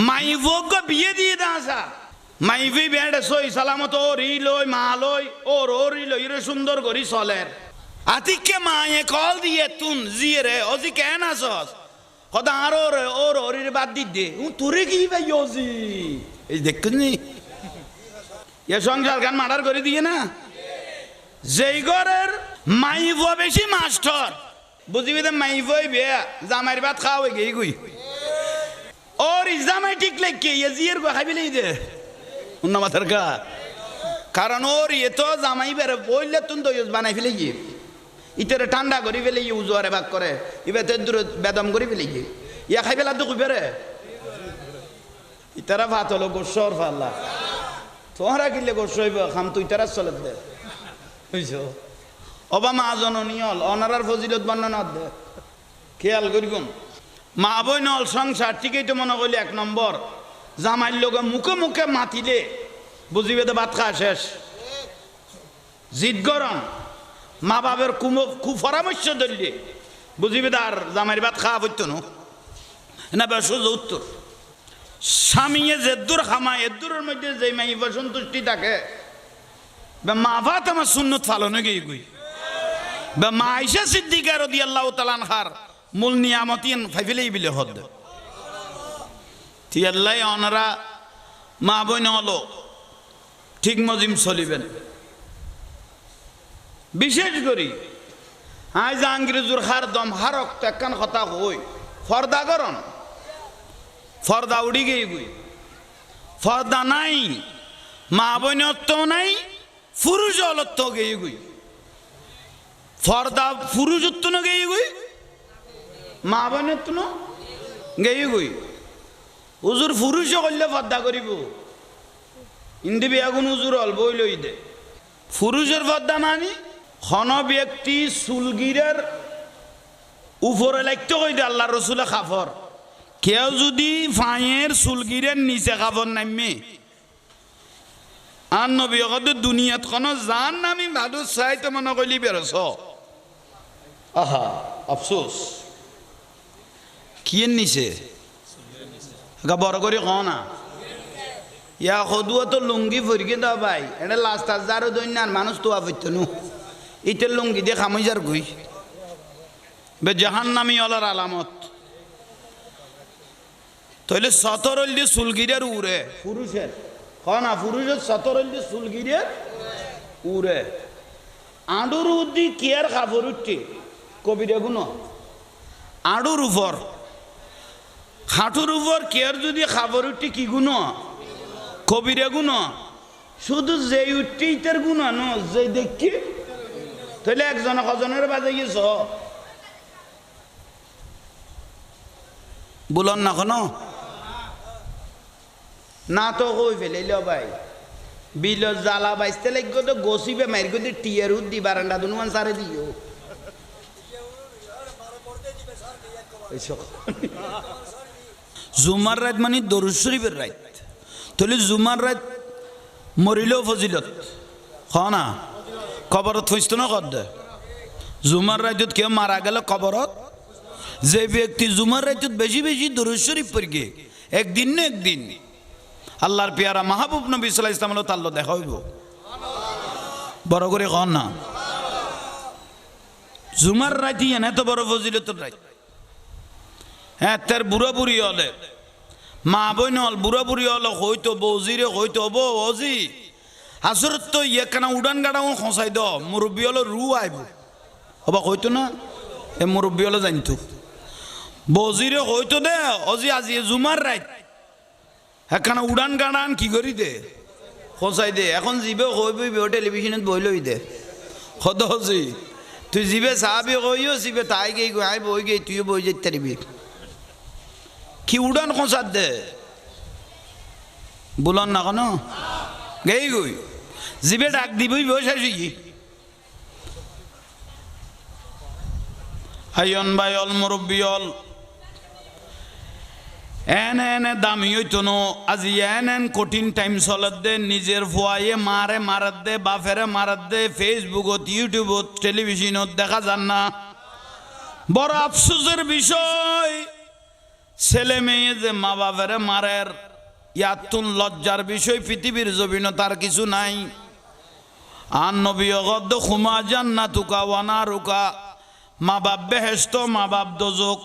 মাইভোগ বিয়ে দিয়ে দাসা মাইভি বেড়ে সই সালামত ও রিলই মালই ও রিলই রে সুন্দর করি চলের আতিকে মায়ে কল দিয়ে তুন জিয়ে রে অজি কেন আসস কদা আরো রে ওর ওরির বাদ দি দে তোরে কি ভাই অজি এই দেখুনি এ সংসার গান মার্ডার করে দিয়ে না যেই ঘরের মাইভ বেশি মাস্টার বুঝিবি দে মাইভই বিয়া জামাইর ভাত খাওয়া গেই গুই ওর জামাই ঠিক লেগে জিয়ের গো খাবি লই দে অন্য মাথার কা কারণ ওর এ তো জামাই বেড়ে বললে তুন তো বানাই ফেলে গিয়ে ইটারে ঠান্ডা করি ফেলে গিয়ে উজোয়ারে ভাগ করে ইবে দূর বেদম করি ফেলে গিয়ে ইয়া খাই ফেলা তো বেড়ে ইতারা ভাত হলো গোসর ফাল্লা তোমরা কিনলে গোস হইব খাম তুই তারা চলে দে বুঝছ অবা মা জননী হল অনারার ফজিলত বর্ণনা দে খেয়াল করি গুম মা বই নল সংসার ঠিকই তো মনে করলি এক নম্বর জামাইর লোক মুখে মুখে মাতিলে বুঝিবে তো ভাত খাওয়া শেষ জিদ গরম মা বাবের কুপরামর্শ ধরলে বুঝিবে আর জামাইর ভাত খাওয়া পড়তো না বেশ উত্তর স্বামীয়ে যে দূর খামায় এদূরের মধ্যে যে মাইবা সন্তুষ্টি থাকে মা ভাত আমার সুন্নত ফালনে গিয়ে গুই বা মা আইসা সিদ্দিকা রাদিয়াল্লাহু তাআলা আনহার মূল নিয়ামতিন ফাইফেলেই বিলে হদ তিয়াল্লাই অনারা মা বইন হলো ঠিক মজিম চলিবেন বিশেষ করি হাই জাহাঙ্গীর হার দম হারক তেকান কথা হই ফর্দা করন ফর্দা উড়ি গেই গুই ফর্দা নাই মা বইনত্ব নাই পুরুষ অলত্ব গেই গুই ফর্দা পুরুষত্ব না গেই গুই মা বইনত্ব না গেই গুই উজুর পুরুষ করলে পর্দা করিব ইন্দি বেগুন উজুর অল্প লই দে পুরুষের পর্দা মানি খন ব্যক্তি চুলগিরের উপরে লাগতে কই দে আল্লাহ রসুলে খাফর কেউ যদি ফাঁয়ের চুলগিরের নিচে খাফর নামে আর নবী দুনিয়াত কোনো জান নামি ভাদু চাইতে মনে করলি বেরোছ আহা আফসোস কি নিচে বড় করে ক না ইয়া সদুয়া তো লুঙ্গি ফরিকে দাও ভাই এটা লাস্ট যারও দৈন্য আর মানুষ তো আপত্য নু ইটের লুঙ্গি দিয়ে খামই যার গুই বে জাহান নামি অলার আলামত তাহলে সতরল দিয়ে চুলগিরের উড়ে পুরুষের ক না পুরুষের সতরল দিয়ে চুলগিরের উড়ে আঁডুর উদ্দি কেয়ার খাবর উঠছে কবিরে গুণ আঁডুর উপর হাঁটুর উপর কেয়ার যদি খাবার উঠি কি গুণ কবিরে গুণ শুধু যেই উঠটি ইটার গুণ ন যে দেখি তাহলে একজন কজনের বাজে গেছ বলন না কোনো না তো কই ফেলে ভাই বিল জ্বালা বাইসতে লাগবে তো গসিবে মাইর গদি টিয়ার উদ্দি বারান্দা দুনুমান সারে দিও জুমার রাত মানে দরুদ শরীফের রাত তাহলে জুমার রাত মরিলেও ফজিলত না কবরত থইস্ত না কর দে জুমার রাতত কেউ মারা গেল কবরত যে ব্যক্তি জুমার রাতত বেশি বেশি দরুদ শরীফ পড়ে একদিন না একদিন আল্লাহর পেয়ারা মাহবুব নবী সাল্লাল্লাহু আলাইহি ওয়াসাল্লাম তাল্লো দেখা হইব বড় করে কন না জুমার রাতি এত বড় ফজিলতের রাত হ্যাঁ তার বুড়া বুড়ি হলে মা বইন হল বুড়া বুড়ি হল হইতো বৌজিরে হইতো বৌ অজি আসরত তো ইয়েখানা উড়ান গাড়াও খসাই দ মুরব্বী হলো রু আইব হবা হইতো না এ মুরব্বী হলো জানতো বৌজিরে হইতো দে অজি আজি জুমার রাত একখানা উড়ান গাড়ান কি করি দে খসাই দে এখন জিবে হইবি টেলিভিশনত বই লই দে হদ অজি তুই জিবে চাবি কইও জিবে তাই গেই আই বই গেই তুইও বই যেতে পারবি কি উড়ান খোঁচার দে বলন না কেন গেই গই জিবে ডাক দিবই বসে হাইয়ন ভাই অল মুরব্বী অল এনে দামি হইতো নো আজি এন কঠিন টাইম চলত দে নিজের ফুয়াইয়ে মারে মারাত দে বাফেরে মারাত দে ফেসবুকত ইউটিউবত টেলিভিশনত দেখা যান না বড় আফসোসের বিষয় ছেলে মেয়ে যে মা বাপের মারের ইয়াতুন লজ্জার বিষয় পৃথিবীর জমিনে তার কিছু নাই। আর নবী গদ্দ খুমা জান্নাতুকা ওয়া নারুকা, মা বাপ বেহেশত মা বাপ দোজক।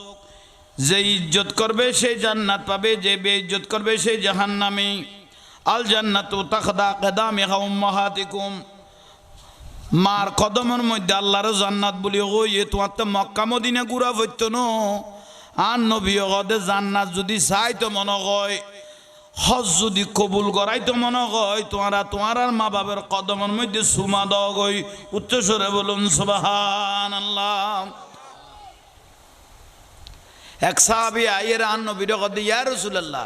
যে ইজ্জত করবে সে জান্নাত পাবে, যে বেইজ্জত করবে সে জাহান্নামী। আল জান্নাতু তাখদা কদামিহা উম্মাহাতিকুম, মার কদমের মধ্যে আল্লাহর জান্নাত বলি ওই তোমার তো মক্কা মদিনা ঘুরা হইতো ন। আর নবী গদে জান্নাত যদি চাই তো মনে হয়, হজ যদি কবুল করাই তো মনে হয় তোমার আর মা বাবার কদমের মধ্যে সুমা দাও গই। উচ্চস্বরে বলুন সুবহানাল্লাহ। এক সাহাবী আইয়ের আর নবীর কদে ইয়া রাসূলুল্লাহ,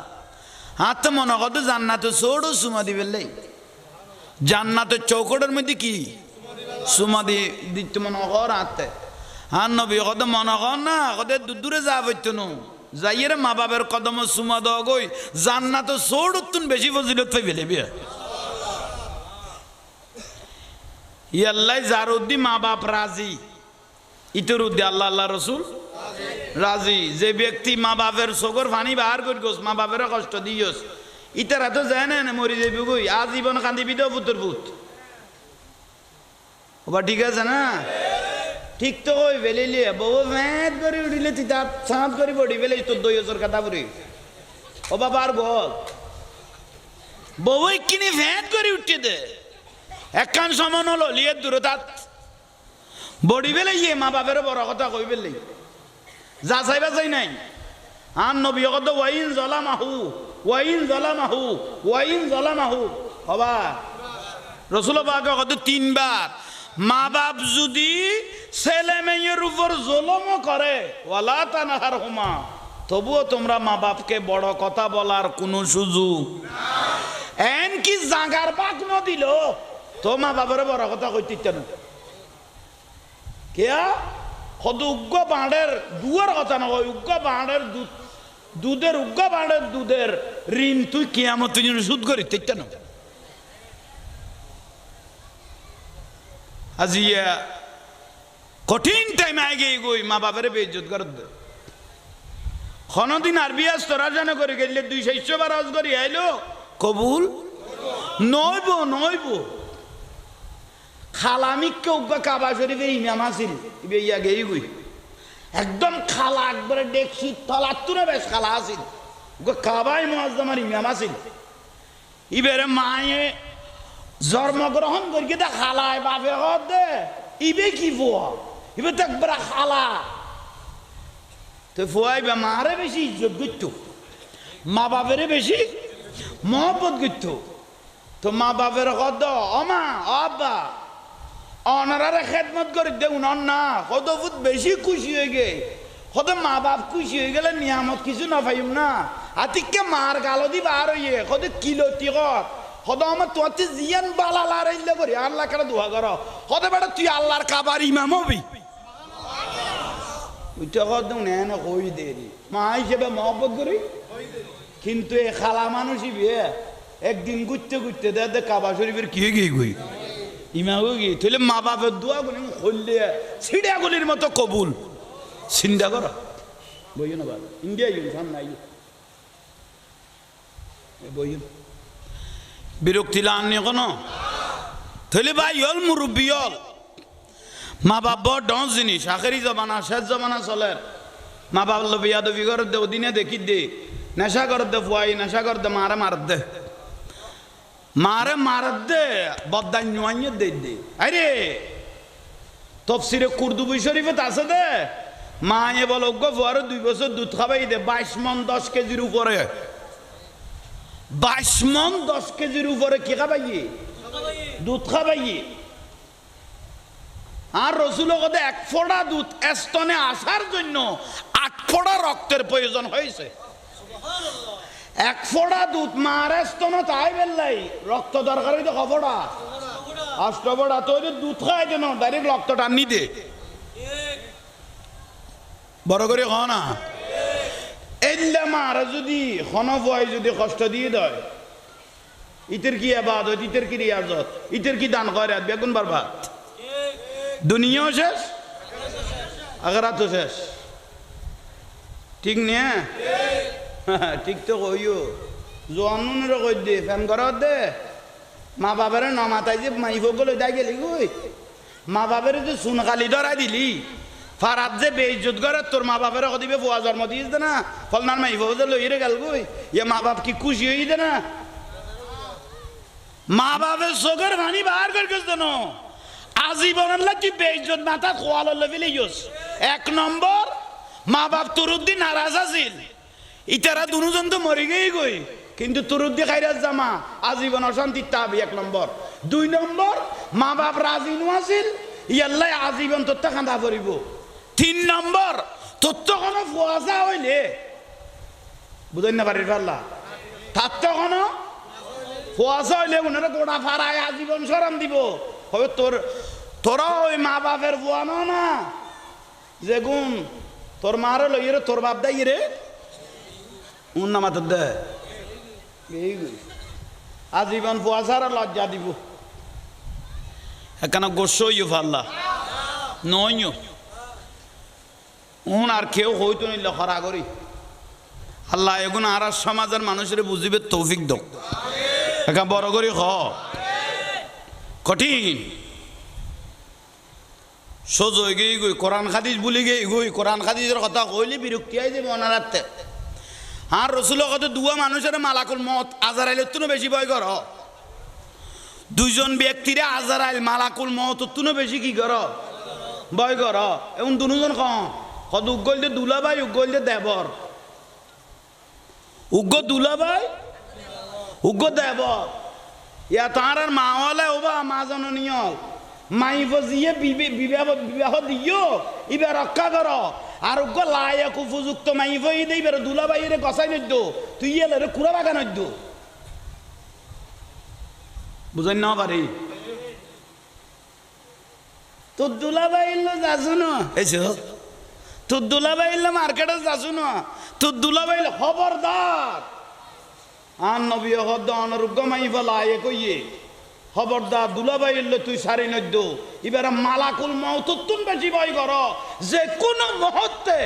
হাত মনে কত জান্নাতে চৌড়ো সুমা দিবেন। জান্নাতের চৌকটের মধ্যে কি সুমা দিয়ে দিতে মনে কর হাতে। আর নবী কত মনে কর না কত দূরে যা পাইতো ন, যাইয়ের মা বাবার কদম সুমা দাও গই। জান্নাত চৌড়তুন বেশি ফজিলত পাইবে বিয়া। ইয়াল্লাই যার উদ্দি মা বাপ রাজি, ইতর উদ্দি আল্লাহ আল্লাহ রসুল রাজি। যে ব্যক্তি মা বাপের চোখের পানি বাহার করি গোস, মা বাপের কষ্ট দিয়স, ইতারা তো যায় না মরি যাবি গই। আজীবন কান্দিবি তো পুত্র পুত ওবা, ঠিক আছে না? ঠিক তো কই বেলিলি বউ ভ্যাঁত করে উঠিলে তিতা ছাঁত করে পড়ি বেলে তোর 2 বছর কথা পড়ি ও বাবা। আর বল বউ কিনে ভ্যাঁত করে উঠতে দে, একখান সমান হলো লিয়ে দূরতাত বড়ি বেলে ইয়ে মা বাপের বড় কথা কই বেলে যা চাইবা চাই নাই। আর নবী কত ওয়াইন জলামাহু ওয়াইন জলামাহু ওয়াইন জলামাহু হবা। রসুল পাক কত 3 বার মা বাপ যদি ছেলে মেয়ের উপর জুলুম করে ওয়ালা তানহারহুমা, তবুও তোমরা মা বাপকে বড় কথা বলার কোনো সুযোগ এন কি জাগার বাক ন দিল তো মা বাপের বড় কথা কইতে না। কে কত উগ্র বাঁড়ের দুয়ার কথা না কই, উগ্র বাঁড়ের দুধের উগ্র বাঁড়ের দুধের ঋণ তুই কিয়ামত সুদ করিতে না। আজিয়া কঠিন টাইম আগে গই মা বাপের বেইজ্জত কর দে। কোনদিন আরবি আজ তোরা জানা করে গেলে 200 বার আজ করি আইলো কবুল নইব নইব। খালামিককে উগ্গা কাবা শরীফের ইমাম আছিল ইবে ইয়া গেই গই একদম খালা একবারে দেখছি তলাতুরে বেশ খালা আছিল উগ্গা কাবাই মুআজ্জামার ইমাম আছিল। ইবেরে মায়ে জন্মগ্রহণ করি দে খালায় বাপে হদ দে ইবে কি ফুয়া ইবে তো একবার খালা তো ফুয়াই বা মারে বেশি ইজ্জত করত, মা বাপের বেশি মহব্বত করত। তো মা বাপের কদ অমা আব্বা অনারারে খেদমত করে দে উনার না কত ফুট বেশি খুশি হয়ে গে। কত মা বাপ খুশি হয়ে গেলে নিয়ামত কিছু না পাইম না। আতিককে মার গালো দি বার হইয়ে কত কিলতি কত কত আমার তোর জিয়ান বালা লারাইলে করি আল্লাহ কেন দোয়া কর কত বেটা তুই আল্লাহর কাবার ইমাম হবি। ওইটা কত না কই দেরি মা হিসেবে মহব্বত করি, কিন্তু এ খালা মানুষই বিয়ে একদিন ঘুরতে ঘুরতে দে কাবা শরীফের কি গিয়ে গই ইমাম গিয়ে তাহলে মা বাপের দোয়া গুলি খুললে ছিড়াগুলির মতো কবুল। চিন্তা কর বইও না বাবা ইন্ডিয়া ইউনিফর্ম নাই বইও বিরক্তি লানি কোনো তাহলে ভাই হল মুরব্বী হল মা বাপ বড় ডন জিনিস। আখেরি জমানা শেষ জমানা চলে মা বাপ বিয়া দবি কর দে ওদিনে দেখি দে নেশা কর দে ফুয়াই নেশা কর দে মারে মার দে মারে মার দে বদান নোয়াইয়ে দে দে। আরে তফসিরে কুরদুবি শরীফে আছে দে মায়ে বলো গো ফুয়ারে 2 বছর দুধ খাবাই দে 22 মণ 10 কেজির উপরে 22 মণ 10 কেজির উপরে কি খাবাইয়ে দুধ খাবাইয়ে। আর রসুল কদে 1 ফোঁটা দুধ স্তনে আসার জন্য 8 ফোঁটা রক্তের প্রয়োজন হয়েছে। 1 ফোঁটা দুধ মার স্তনে তাই বেললাই রক্ত দরকার হইতে ক ফোঁটা 8 ফোঁটা তো দুধ খাই যেন ডাইরেক্ট রক্ত টানি দে বড় করে খ না। এলে মার যদি খনফয় যদি কষ্ট দিয়ে দেয় ইতের কি আবাদত ইতের কি রিয়াজত ইতের কি দান করে বেগুন বরবাদ দুনিয়াও শেষ আখিরাতও শেষ। ঠিক নিয়ে ঠিক তো কইও জোয়ানুনের কই দে ফ্যান ঘরত দে মা বাবার নমাতাই যে মাইফ গলে যাই গেলি গই মা বাবার যে সুনখালি ধরাই দিলি ফারাত যে বেইজ্জত করে তোর মা বাবার কদিবে ফুয়া জন্ম দিয়েছ না ফলনার মাইফ যে লইরে গেল গই ইয়ে মা বাপ কি খুশি হই দে না মা বাপের চোখের পানি বার করে গেছ না আজীবনের লাগি বেইজ্জত মাথা খোয়াল লেভেলে ইউস এক নম্বর মা বাপ তুরুদ্দি নারাজ আছিল ইতারা দুজন তো মরে গেই গই কিন্তু তুরুদ্দি খাইরাজ জামা আজীবন অশান্তির তাবি এক নম্বর দুই নম্বর মা বাপ রাজি আছিল ইয়াল্লাই আজীবন তোরটা কাঁদা পড়িব তিন নম্বর তোর তো কোনো ফুয়াশা হইলে বুঝেন না পারির পাল্লা তার তো কোনো ফুয়াশা হইলে ওনারা গোড়া ফাড়ায় আজীবন সরাম দিব হবে তোরা ওই মা বাপের ফুয়ানো না যে গুণ তোর মারও লইয়ে রে তোর বাপ দাই রে উন না মাথার দে আজীবন ফুয়াশার লজ্জা দিব এখানে গোসইও ফাল্লা নইও উন আর কেউ হইতো নিল খরা করি আল্লাহ এগুন আর সমাজের মানুষের বুঝিবে তৌফিক দাও একা বড় করি কঠিন সোজ হয়ে গেই গই কোরআন হাদিস বলি গেই গই কোরআন হাদিসের কথা কইলে বিরক্তি আই যে মনারাতে আর রসুলের কথা দুয়া মানুষের মালাকুল মত আজারাইলের তুনো বেশি ভয় কর দুইজন ব্যক্তিরে আজারাইল মালাকুল মত তুনো বেশি কি কর ভয় কর এবং দুজন কদ উগ্গল যে দুলাভাই উগ্গল যে দেবর উগ্র দুলাভাই উগ্র দেবর ইয়া তার আর মাওয়ালে ওবা মা জননীয় মাইফ জিয়ে বিবাহ দিও ইবে রক্ষা কর আর উগ্র লায়ক উপযুক্ত মাইফ দে ইবে দুলাভাইরে কষাই নদ্য তুই এলে রে কুড়া বাগা নদ্য বুঝাই না পারি তোর দুলাভাই যাসু না এসো তোর দুলাভাই মার্কেটে যাসু না তোর দুলাভাই খবরদার আর নবী হদ অনরুগ্য মাইফা লায়ে কইয়ে খবরদার দুলাভাই তুই সারি নদ্য এবার মালাকুল মওতুন বেশি ভয় কর যে কোনো মুহূর্তে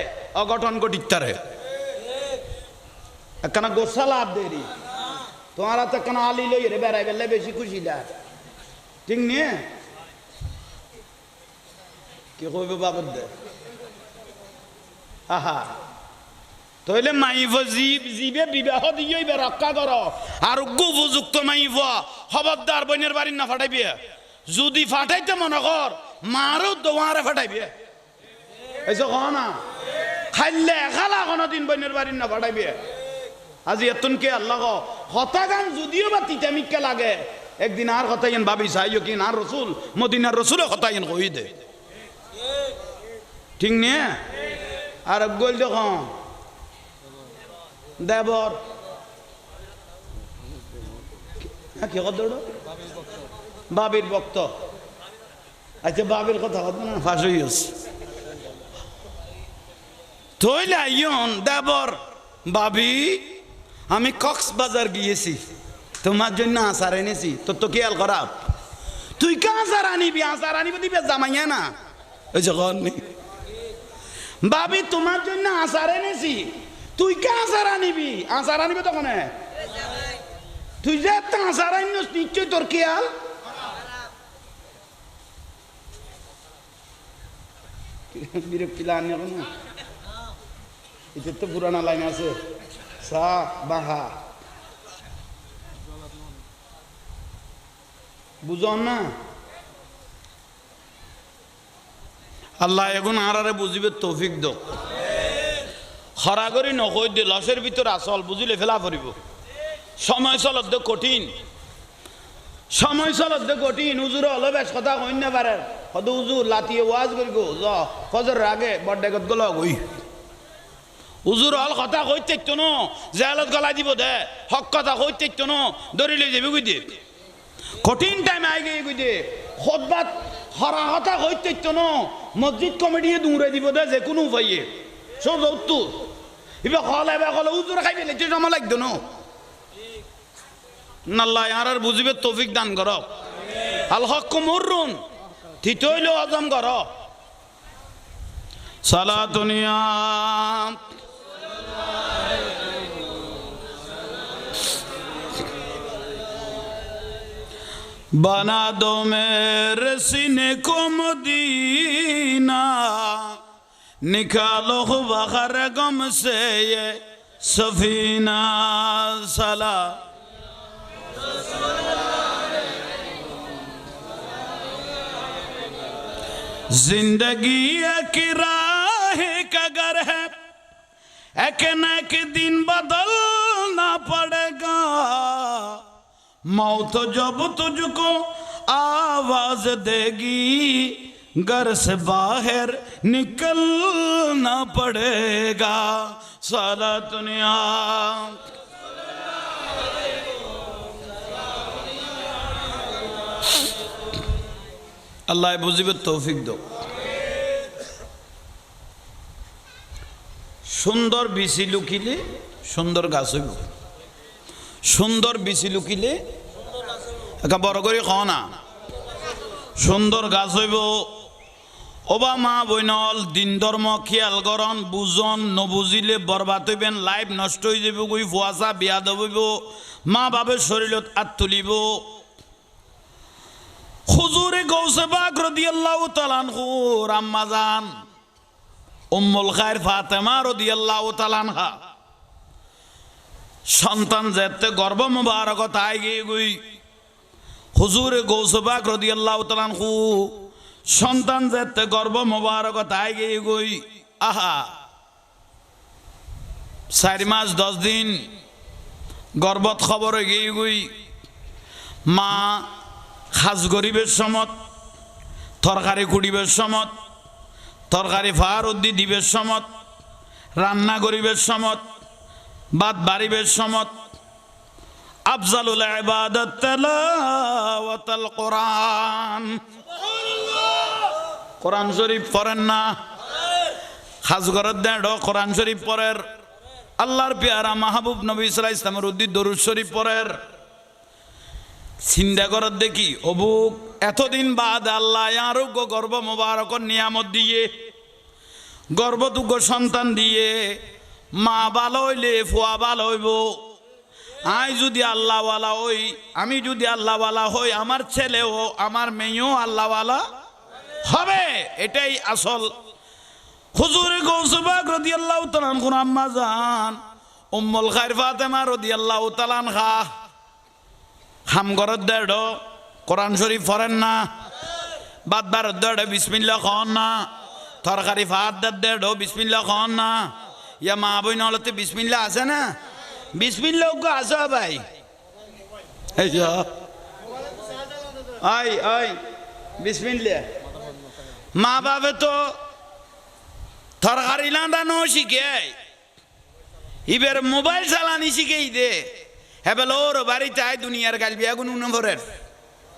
অঘটন ঘটিতারে একখানা গোসালা দেরি তোমার তো একখানা আলি লই রে বেড়াই বেলে বেশি খুশি দা ঠিক নিয়ে কি কইব বাবদ দে আহা তাহলে মাইফ জীবে বিবাহ দিয়ে এবার রক্ষা কর আর উপযুক্ত মাইফ খবরদার বইনের বাড়ির না ফাটাইবে যদি ফাটাইতে মনে কর মারও দোয়ারে ফাটাইবে এইসব ক না খাইলে এখালা কোনোদিন বইনের বাড়ির না ফাটাইবে আজি এতন কে আল্লাহ হতাগান যদিও বা তিতামিককে লাগে একদিন আর হতাইন ভাবি চাইও কিন আর রসুল মদিনার রসুলও হতাইন কই দে ঠিক নিয়ে আর গোল দেখো দেবর কি কত বাবির ভক্ত আচ্ছা বাবির কথা কত না ফাঁস হয়ে গেছে তৈলে আইন দেবর বাবি আমি কক্সবাজার গিয়েছি তোমার জন্য আচার এনেছি তোর তো খেয়াল খারাপ তুই কে আচার আনিবি দিবে জামাইয়া না ওই যে বাবি তোমার জন্য আচার এনেছি তুই কে আচার আনিবি তখন তুই যে একটা আচার আনিস নিশ্চয় তোর খেয়াল বিরক্তি লাগে না এটা তো পুরানা লাইন আছে সা বাহা বুঝন না আল্লাহ এখন আরারে বুঝিবে তৌফিক দাও খরা করি নকই দে লসের ভিতর আসল বুঝিলে ফেলা পড়িব সময় চলত কঠিন হুজুর হলো বেশ কথা কই না পারে কত হুজুর লাতিয়ে ওয়াজ করি গো য ফজরের আগে বড়ডাকত গল গই হুজুর হল কথা কইতে তো ন জেলত গলাই দিব দে হক কথা কইতে তো ন ধরিলে যাবি কই দে কঠিন টাইম আই গই কই দে খুতবা খরা কথা কইতে তো ন মসজিদ কমিটি দূরে দিব দে যে কোনো উপায়ে সব উত্তর এবার কলে হুজুর খাইবে লেটে জমা লাগতো ন আল্লাহ আর বুঝিবে তৌফিক দান কর আল হক মুররুন থিতইল হজম কর সালাতুনিয়া बना दो मेरे सीने को मदीना निकालो बाहर गम से ये सफीना सला जिंदगी एक राह का घर है एक न एक दिन बदलना पड़ेगा मौत जब तुझको आवाज देगी घर से बाहर निकलना पड़ेगा सारा दुनिया अल्लाह बुझिबे तौफिक दो সুন্দর বিচি লুকিলে সুন্দর গাছ হইব সুন্দর বিচি লুকিলে একা বড় করে খাও না সুন্দর গাছ হইব ওবা মা বইনল দিন ধর্ম খেয়াল করন বুঝন নবুঝিলে বরবাদ হইবেন লাইফ নষ্ট হয়ে যাব গই ফুয়াশা বিয়া দবইব মা বাবার শরীরত আত তুলিব হুজুরে গৌসে পাক রাদিয়াল্লাহু তাআলা আনহু আম্মা জান উম্মুল খায়র ফাতেমা রাদিয়াল্লাহু তাআলা আনহা সন্তান যেতে গর্ভ মুবারক তাই গই হুজুরে গৌসে পাক রাদিয়াল্লাহু তাআলা আনহু সন্তান যেতে গর্ভ মুবারক তাই গই আহা 4 মাস 10 দিন গর্ভত খবর হয়ে গই মা খাস গরিবের সমত তরকারি কুড়িবের সমত তরকারি ফার উদ্দি দিবের সমত রান্না গরিবের সমত বাদ বাড়িবের সমত আফজালুল ইবাদাত তিলাওয়াতুল কোরআন কোরআন শরীফ পড়েন না খাস ঘরের দেড় কোরআন শরীফ পড়ের আল্লাহর পেয়ারা মাহবুব নবী সাল্লাল্লাহু আলাইহি ওয়াসাল্লামের উদ্দি দরুদ শরীফ পড়ের চিন্তা করার দেখি অবুক এতদিন বাদ আল্লাহ আরোগ্য গর্ভ মোবারক নিয়ামত দিয়ে গর্ভযোগ্য সন্তান দিয়ে মা ভালো হইলে ফুয়া ভালো হইব আই যদি আল্লাহওয়ালা হই আমি যদি আল্লাহওয়ালা হই আমার ছেলেও আমার মেয়েও আল্লাহওয়ালা হবে এটাই আসল হুজুর গৌসে পাক রাদিয়াল্লাহু তাআলা আনহু আম্মা জান উম্মুল খায়র ফাতেমা রাদিয়াল্লাহু তাআলা আনহা হাম গরদ দেড় কোরআন শরীফ পড়েন না বাদ বার দেড় বিসমিল্লাহ খান না তরকারি ভাত দেড় বিসমিল্লাহ খান না ইয়া মা বই নলতে বিসমিল্লাহ আছে না বিসমিল্লাহ গো আছে ভাই এই যা আই আই বিসমিল্লাহ মা বাবা তো তরকারি রান্না শিখে এবার মোবাইল চালানি শিখেই দে হেবেল ওর বাড়িতে আয় দুনিয়ার গাল বিয়াগুন উন্নভরের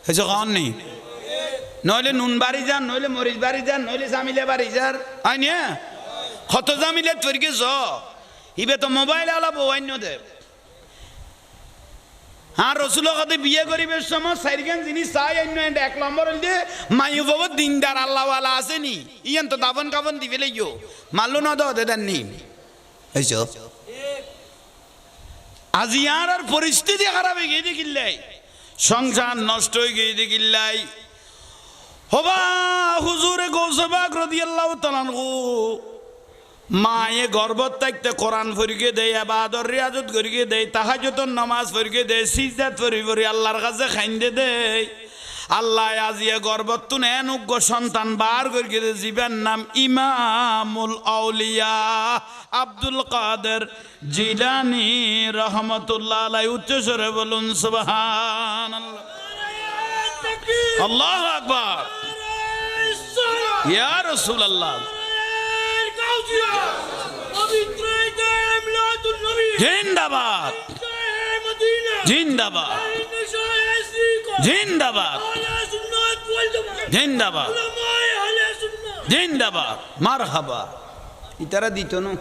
হেসে খাওয়ান নেই নইলে নুন বাড়ি যান নইলে মরিচ বাড়ি যান নইলে জামিলে বাড়ি যার আই নিয়ে কত জামিলে তৈরি জ ইবে তো মোবাইল আলাপ অন্য দে হ্যাঁ রসুলের সাথে বিয়ে করিবের সময় সাইরগান জিনিস চাই অন্য 1 নম্বর হইলে মাইও বাবা দিনদার আল্লাহওয়ালা আসেনি ইয়ান তো দাবন কাবন দিবে লইও মাল্লো না দাও দেন নি এইসো আজ ইয়ার আর পরিস্থিতি খারাপ হয়ে গিয়ে দেখিল্লাই সংসার নষ্ট হয়ে গিয়ে দেখিল্লাই হবা হুজুরে গৌসে পাক রাদিয়াল্লাহু তাআলা আনহু মায়ে গর্ভত থাকতে কোরআন পড়িয়ে দেয় ইবাদত রিয়াজত করিয়ে দেয় তাহাজ্জুদের নামাজ পড়িয়ে দেয় সিজদাত পড়ি আল্লাহর কাছে খাইন্দে দেয় আল্লাহ আজিয়ে গর্ভত তুন এনুগ্য সন্তান বার করিয়ে দেয় জীবের নাম ইমামুল আউলিয়া আব্দুল কাদের জিলানী রহমতুল্লাহ আলাইহি উচ্চস্বরে বলুন সুবহানাল্লাহ আল্লাহু আকবার ইয়া রাসূলুল্লাহ জিন্দাবাদ জিন্দাবাদ জিন্দাবাদ জিন্দাবাদ জিন্দাবাদ মারহাবা ইতারা দিত না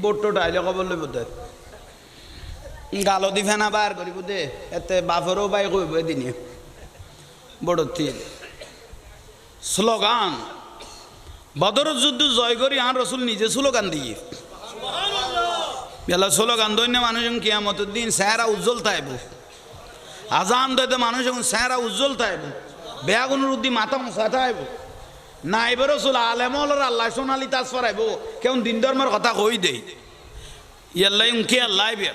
বোটো ডাইলে খবর লইব দে গালো দি ফেনা বার করিব দে এতে বাপরও বাই কইব এদিনে বড় তিল স্লোগান বদর যুদ্ধ জয় করি আর রসুল নিজে স্লোগান দিয়ে বেলা স্লোগান দৈন্য মানুষ কিয়ামতের দিন চেহারা উজ্জ্বল থাকব আজান দিতে মানুষ এখন চেহারা উজ্জ্বল থাকব বেয়াগুনের উদ্দি মাথা মশা থাকব নাইবে রসুল আলেমর আল্লাহ সোনালি তাজ ফরাইব কেমন দিন ধর্মের কথা কই দেই ইয়াল্লাই উনকে আল্লাহ বে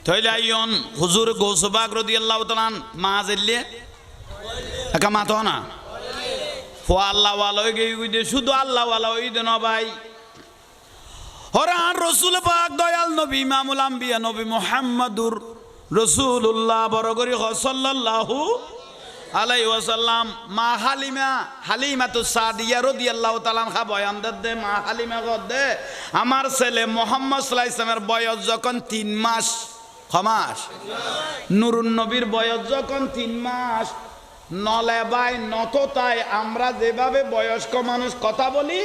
তইলে আইয়ন হুজুর গৌসবাগ রাদিয়াল্লাহু তাআলা মা জেললে একা মাথা না ফো আল্লাহ ওয়ালা হয়ে গিয়ে শুধু আল্লাহ ওয়ালা হই দেন ভাই হরান রসুল পাক দয়াল নবী ইমামুল আম্বিয়া নবী মুহাম্মাদুর রাসূলুল্লাহ বরগরি সাল্লাল্লাহু আলাইহি ওয়াসাল্লাম মা হালিমাতুস সাদিয়া রাদিয়াল্লাহু তাআলা খা বয়ান দে মা হালিমা দে আমার ছেলে মুহাম্মদ সাল্লাল্লাহু আলাইহি ওয়াসাল্লামের বয়স যখন 3 মাস খমাস নুরুন নবীর বয়স যখন 3 মাস নলে বাই নততায় আমরা যেভাবে বয়স্ক মানুষ কথা বলি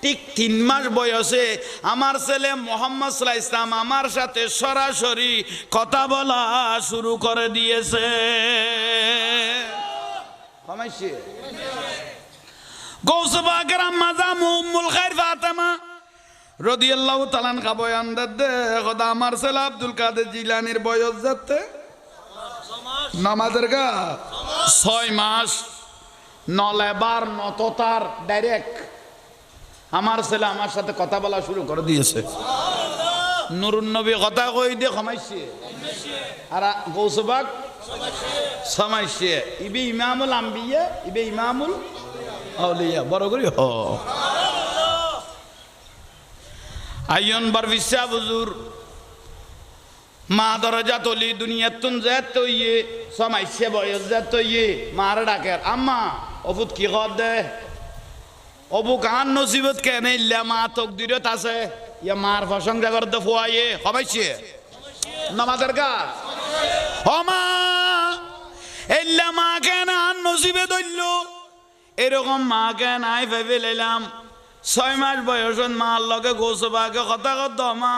ঠিক 3 মাস বয়সে আমার ছেলে মুহাম্মদ সাল্লাল্লাহু আলাইহি ওয়াসাল্লাম আমার সাথে সরাসরি কথা বলা শুরু করে দিয়েছে কমাইছে গৌসবাগের আম্মা জামু উম্মুল খায়র ফাতেমা রাদিয়াল্লাহু তাআলা আনহা বয়ান দে খোদা আমার ছেলে আব্দুল কাদের জিলানীর বয়স যাতে নামাজের গা 6 মাস নলেবার নততার ডাইরেক্ট আমার ছেলে আমার সাথে কথা বলা শুরু করে দিয়েছে নুরুন নবী কথা কই দিয়ে কমাইছে আর গৌসবাগ সমাইছে ইবি ইমামুল আম্বিয়া ইবি ইমামুল আউলিয়া বড় করি হ আইয়ন বার বিশা হুজুর মা দরজা তলি দুনিয়াতুন জাত ইয়ে সমাইছে বয়স জাত ইয়ে মার ডাকের আম্মা অবুত কি কর দে অবু গান নসিবত কেন ইল্লা মা তকদিরত আছে ইয়া মার প্রশংসা করতে ফুয়ায়ে হবাইছে নামাজের গা ও মা ইল্লা মা কেন আন নসিবে দইল এরকম মা কেন আই ভেবে লইলাম 6 মাস বয়সন মার লগে গৌসবাগে কথা কত মা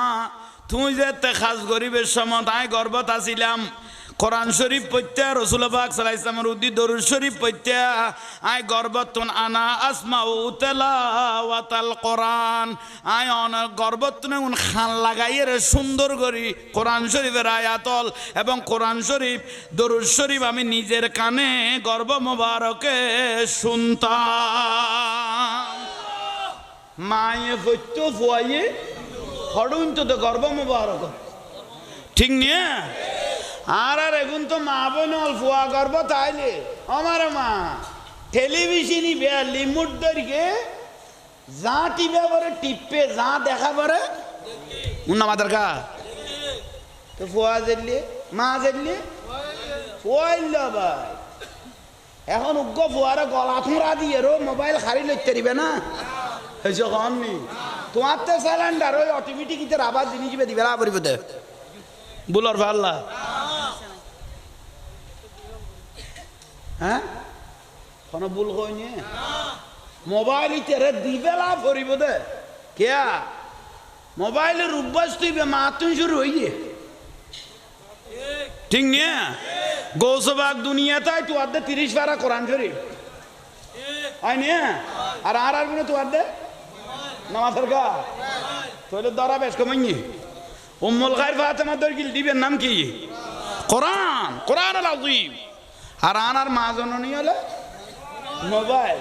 তুই যে খাস গরিবের সময় আই গর্বত আছিলাম কোরআন শরীফ পড়তে রাসূল পাক সাল্লাল্লাহু আলাইহি ওয়াসাল্লামের উদ্দি দরুদ শরীফ পড়তে আই গর্বতন আনা আসমাউ তেলাওয়াতাল কোরআন আই অন গর্বতন খান লাগাইয়ে সুন্দর করি কোরআন শরীফের আয়াতল এবং কোরআন শরীফ দরুদ শরীফ আমি নিজের কানে গর্ব মোবারকে শুনতাম মায়ে হইতো ফুয়াইয়ে হড়ুন তো গর্ব মোবারক ঠিক নিয়ে আর এখন তো মা বোন ফুয়া গর্ব তাইলে আমার মা টেলিভিশনই বে লিমুট ধরিকে যা টিপে পরে টিপে যা দেখা পরে উন্না মাদার কা তো ফুয়া জেললে মা জেললে ফুয়াইল ভাই এখন উগ্র ফুয়ারে গলা থুঁড়া দিয়ে রো মোবাইল খারি লইতে দিবে না এসে কননি তোমার তো সিলিন্ডার ওই অটোমেটিক ইতের আবার জিনিস দিবে না পরিব দে বুলর ভাল্লা হ্যাঁ কোনো ভুল হয়নি মোবাইল ইতেরে দিবেলা পরিব দে কেয়া মোবাইলের অভ্যাস তুইবে মাতুন শুরু হইয়ে ঠিক নিয়ে গৌসবাগ দুনিয়াতে তুই আদে 30 পারা কোরআন শরীফ হয় নিয়ে আর আর গুলো তুই আদে নামাজের গা তোলে দরা বেশ কমাইনি উম্মুল খায়র ফাতেমা দরকিল দিবেন নাম কি কোরআন কোরআন আল আযীম আর আনার মা জননী হলে মোবাইল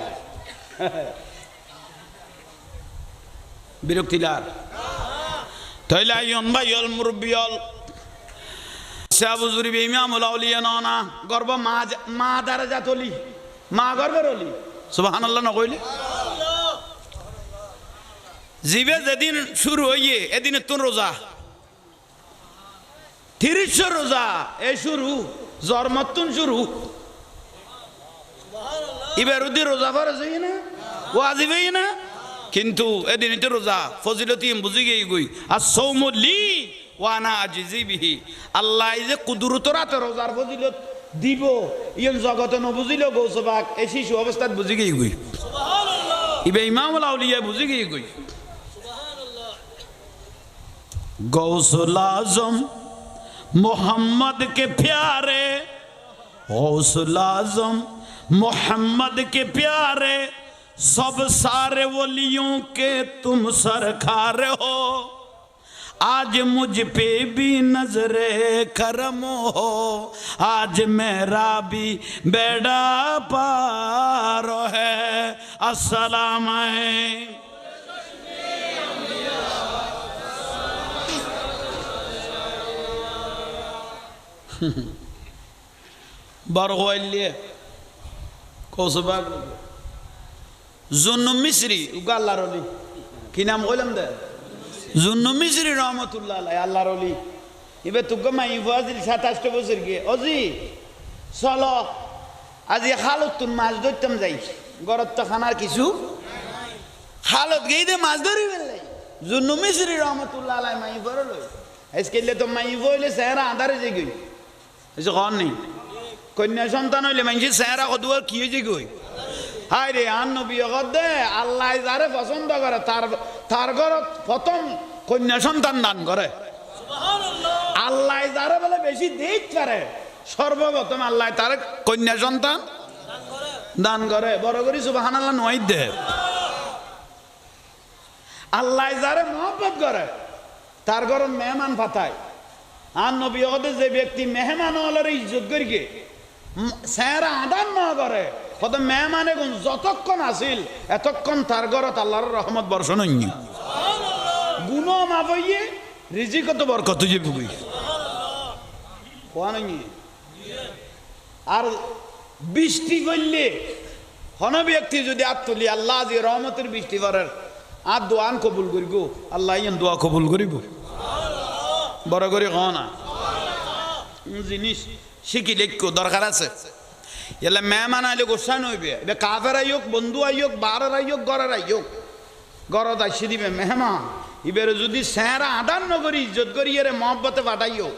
বিরক্তিলার তাইলে আইয়ন ভাইয়ল মুরব্বিয়ল শাহুজুরি বে ইমামুল আউলিয়া না গর্ব মা দরজা তলি মা গর্বের অলি সুবহানাল্লাহ না কইলে জিবে যেদিন শুরু হইয়ে এদিন তোর রোজা 30 রোজা এ শুরু জন্মতুন শুরু এবার উদি রোজা ফরজ হই না ওয়াজিব হই না কিন্তু এদিন তো রোজা ফজিলতি বুঝি গই গই আস-সাওমু লি ওয়া আনা আজিজি বিহি আল্লাহ যে কুদরতরাতে রোজার ফজিলত দিব ইন জগতে ন বুঝিলো গৌসবাক এই শিশু অবস্থাত বুঝি গই গই সুবহানাল্লাহ ইবে ইমামুল আউলিয়া বুঝি গই গই गौसुल आज़म मोहम्मद के प्यारे गौसुल आज़म मोहम्मद के प्यारे सब सारे वलियों के तुम सरकार हो आज मुझ पे भी नजरे करम हो, आज मेरा भी बेड़ा पार है। अस्सलाम बरगोल्ले कौसबाग जुन्नु मिस्री उगाल्लार अली কি নাম কইলাম দে জুন্নু মিসরি রহমাতুল্লাহ আলাইহি আল্লাহর ওলি ইবে তুগো মাই ওয়াজিল 27 বছর গে অজি চলো আজি খালত তুন মাছ ধরতাম যাই গরত তো খানার কিছু খালত গেই দে মাছ ধরি বেলে জুন্নু মিসরি রহমাতুল্লাহ আলাইহি মাই বড় লই আজকেলে তো মাই বইলে সেরা আদারে যে গই এসে কোন নেই কন্যা সন্তান হইলে মাইছে সেরা কদুয়ার কি হইছে গই হায় রে আন নবী গদে আল্লাহ যারে পছন্দ করে তার ঘরত প্রথম কন্যা সন্তান দান করে সুবহানাল্লাহ আল্লাহ যারে বলে বেশি দেইত পারে সর্বপ্রথম আল্লাহ তার কন্যা সন্তান দান করে বড় করে সুবহানাল্লাহ নয় দে আল্লাহ যারে মহব্বত করে তার ঘরত মেহমান পাঠায় আন নবী গদে যে ব্যক্তি মেহমান হলার ইজ্জত করিকে সেরা আদান না করে কত মেহমানে গুণ যতক্ষণ আসিল এতক্ষণ তার ঘরত আল্লাহর রহমত বর্ষণ হয়নি গুণ মাবইয়ে রিজিকত বরকত যে বুবই আর বৃষ্টি করলে কোন ব্যক্তি যদি আত তুলি আল্লাহ যে রহমতের বৃষ্টি করার আর দোয়ান কবুল করিব আল্লাহ ইয়ান দোয়া কবুল করিব বড় করে কনা জিনিস শিখিলে দরকার আছে এলে মেহমান আইলে গোসা নইবে এবার কাফের আইক বন্ধু আইক বারের আইক গড়ের আইক গড়ত আসি দিবে মেহমান এবার যদি সেরা আদান নগরী ইজ্জত করি এর মহব্বতে পাঠাইও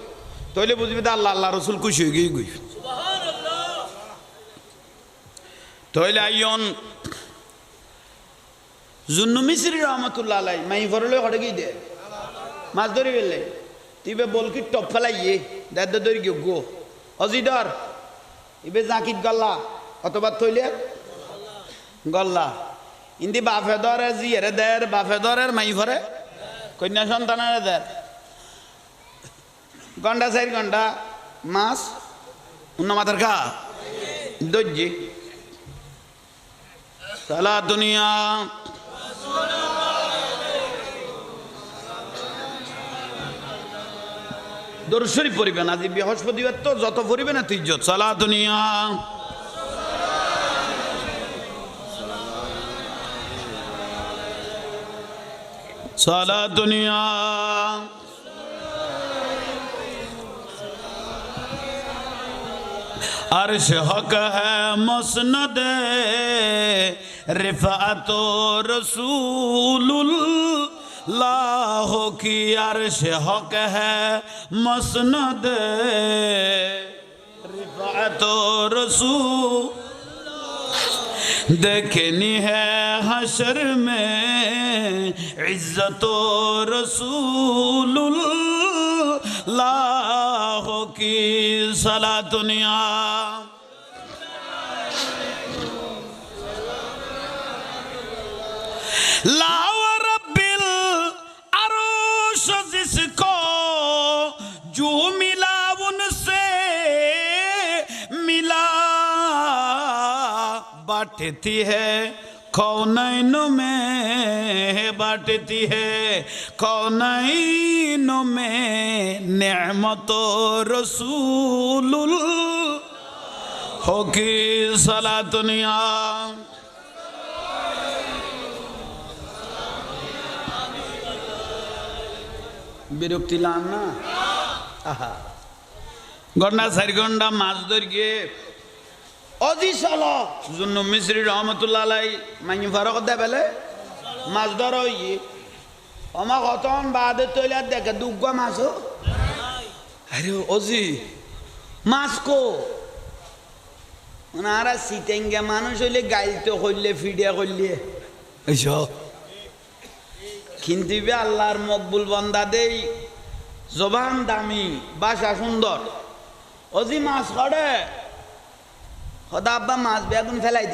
তাহলে বুঝবি আল্লাহ আল্লাহ রসুল খুশি হয়ে গিয়ে গই তাহলে আইন জুন্নু মিসরি রহমতুল্লাহ আলাই মাই ভরলে হটে গিয়ে দে মাছ ধরি ফেললে তিবে বলকি টপ ফেলাইয়ে দেড় ধরি গো অজিডর ইবে জাকিত গল্লা অথবা তৈলে গল্লা ইন্দি বাফে ধরে জিয়েরে দের বাফে ধরের মাই ভরে কন্যা সন্তানের দের ঘন্টা 4 ঘন্টা মাছ অন্য মাথার খা দর্জি সালা দুনিয়া দরুদ শরীফ পড়িবেন আজি বৃহস্পতিবার তো যত পড়িবেন এত ইজ্জত সালা দুনিয়া সালা দুনিয়া अर्श हक है मसनद रिफात रसूलुल्लाह की अर्श हक है मसनद रिफात रसूल देखनी है हशर में इज्जत रसूलुल्लाह की सला दुनिया लाओ रब्बिल अरूश जिसको जो मिला उनसे मिला बांटती है कौनैनों में बांटती है कौनैनों में नेमत रसूलुल्लाह की सला दुनिया বিরক্তি লান না আহা ঘন্টা 4 ঘন্টা মাছ ধরিয়ে অজি চল জুন্নু মিসরি রহমতুল্লাহ আলাই মাইনি ফারক দে বেলে মাছ ধর ইয়ে আমার কতন বাদে তৈলে দেখে দুগ্গা মাছও আরে অজি মাছ কো ওনারা সিটেঙ্গা মানুষ হইলে গাইলতে করলে ফিডিয়া করলে এইসব কিন্তু আল্লাহর মকবুল বান্দা দেই জবান দামি ভাষা সুন্দর অজি মাছ করে খোদা আব্বা মাছ বেগুন ফেলাই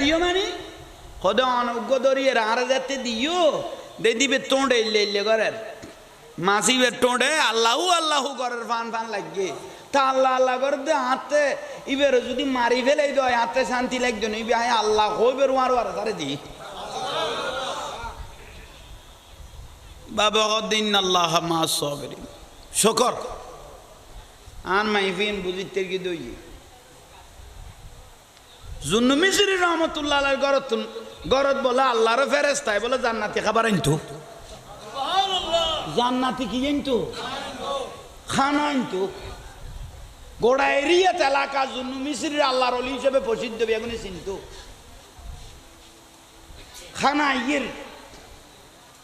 দিও মানে খোদা অনজ্ঞ ধরিয়ে রাঁড়ে যাতে দিও দে দিবে টোঁড়ে এলে করের মাসিবের টোঁড়ে আল্লাহু আল্লাহু করের ফান ফান লাগিয়ে তা আল্লাহ আল্লাহ করে দে হাতে ইবের যদি মারি ফেলে দেয় হাতে শান্তি লাগবে না ইবে আল্লাহ হইবের ওয়ার ওয়ার তারে দি বাবা দিন আল্লাহ মা সাবিরিন শুকর আর মাইফিন বুঝিতে কি দই জুন্নু মিসরি রহমাতুল্লাহ আলাইহির গরত বলে আল্লাহর ফেরেশতায় বলে জান্নাতি খাবার আনতো সুবহানাল্লাহ জান্নাতি কি আনতো খানা আনতো গোড়া এরিয়া এলাকা জুন্নু মিসরির আল্লাহর ওলি হিসেবে প্রসিদ্ধ বেগুনি চিনতো খানা ইয়ের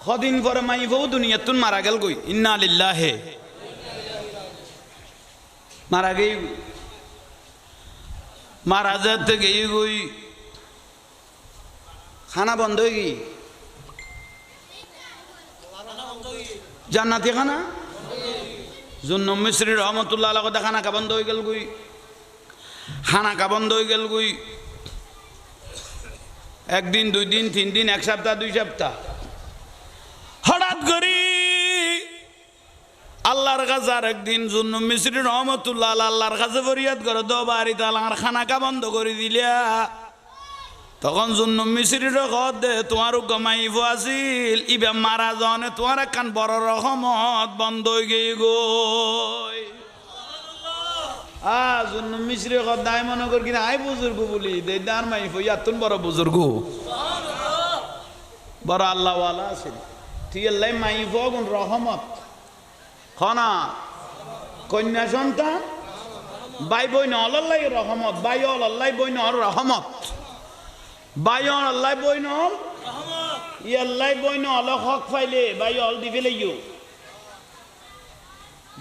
কদিন পরে মাইফও দুনিয়াতুন মারা গেল গই ইন্না লিল্লাহি মারা গই মারা যেতে গিয়ে গই খানা বন্ধ হয়ে গই জান্নাতি খানা জুন্নু মিসরি রহমতুল্লাহ আলাইহি খানা কা বন্ধ হয়ে গেল গই খানা কা বন্ধ হয়ে গেল গই একদিন দুই দিন তিন দিন এক সপ্তাহ দুই সপ্তাহ হঠাৎ করি আল্লাহর কাছে আর একদিন জুন্নু মিসরি রহমতুল্লাহ আল্লাহর কাছে ফরিয়াদ করে দো বাড়ি তালার খানা কা বন্ধ করে দিলা তখন জুন্নু মিসরির কদ দে তোমার গমাইব আসিল ইবে মারা যাওয়ানে তোমার একখান বড় রহমত বন্ধ হয়ে গিয়ে গই জুন্নু মিসরি কদ দাই মনে কর কিনা আই বুজুর্গ বলি দে দার মাইফ ইয়াতুন বড় বুজুর্গ বড় আল্লাহওয়ালা আছেন তুই আল্লাহ মাইফ গুণ রহমত খনা কন্যা সন্তান ভাই বইন আল্লাহ রহমত ভাই আল্লাহ বইন রহমত ভাই আল্লাহ বইন ইয়াল্লাহ বইন অল হক ফাইলে ভাই অল দি ফেলে ইউ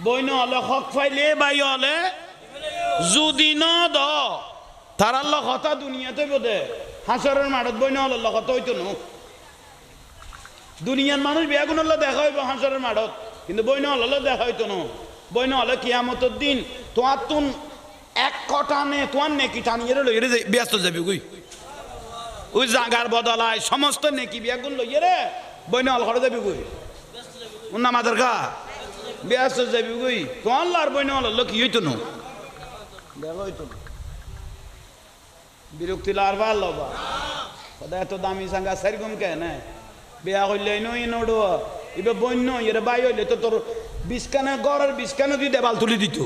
বইন অল হক ফাইলে ভাই অলে যদি ন দ তার আল্লাহ কথা দুনিয়াতে বোধে হাসরের মাঠত বইন আল্লাহ কথা হইতো না দুনিয়ার মানুষ বেগুন আল্লাহ দেখা হইব হাসরের মাঠত কিন্তু বইন আল্লাহ দেখা হইতো না বইন আল্লাহ কিয়ামতের দিন তোমার তুন এক কটা নে তোমার নেকি টানিয়ে লইয়ে ব্যস্ত যাবি গুই ওই জাগার বদলায় সমস্ত নেকি বেগুন লইয়ে রে বইন আল ঘরে যাবি গুই উন্না মাদার কা ব্যস্ত যাবি গুই তো আল্লাহর বইন আল্লাহ কি হইতো না দেখা হইতো না বিরক্তি লার ভালো বা সদা এত দামি সাঙ্গা সারিগম কে না বিয়া হইলে নই নড়ো এবার বন্য এর বাই হইলে তো তোর বিস্কানে গড়ের বিস্কানে তুই দেবাল তুলি দিত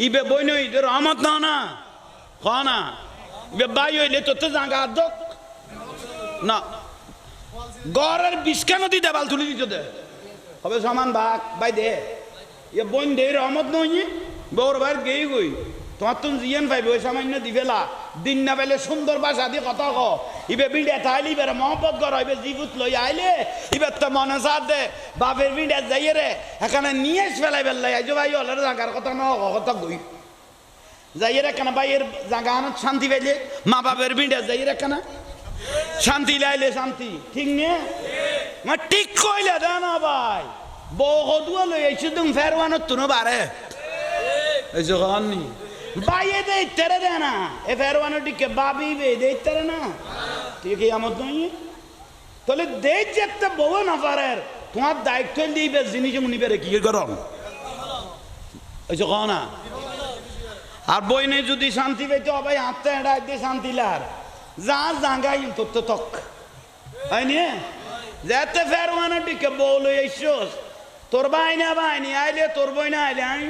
ইবে বন্য এর রহমত না না না ইবে বাই হইলে তোর তো জাগা দক না গড়ের বিস্কানে তুই দেবাল তুলি দিত দে হবে সমান ভাগ বাই দে ইয়ে বন দে রহমত নই বউর ভাই গেই গই তোমার তুমি জিয়ান পাইবে ওই সামান্য দিবেলা দিন না পাইলে সুন্দর ভাষা দিয়ে কথা ক ইবে বিড়ে তাইলে ইবে মহব্বত কর ইবে জিবুত লই আইলে ইবে তো মনে সাথ দে বাপের বিড়ে যাইয়ে রে এখানে নিয়ে ফেলাই ফেললাই আইজো ভাই হলের জাগার কথা ন কথা গই যাইয়ে রে কেন ভাইয়ের জাগা আনত শান্তি পাইলে মা বাপের বিড়ে যাইয়ে রে কেন শান্তি লাইলে শান্তি ঠিক নে মা ঠিক কইলে দে না ভাই বউ হদুয়া লই আইছো তুমি ফেরওয়ানত তুনো বারে এই জগানি বাইয়ে দে তেরে দে না এ ফেরওয়ানো টিকে বাবি বে দে তেরে না ঠিক আমত নই তাহলে দে যেতে বউ না পারের তোমার দায়িত্ব দিবে জিনিস নিবে রে কি করম এই জগানা আর বইনে যদি শান্তি পাইতো ভাই হাতে এড়াই দে শান্তি লার যা জাঙ্গাই তোর তো তক হয়নি যেতে ফেরওয়ানো টিকে বউ লই আইছস তোর বাইনি আইলে তোর বই না আইলে আই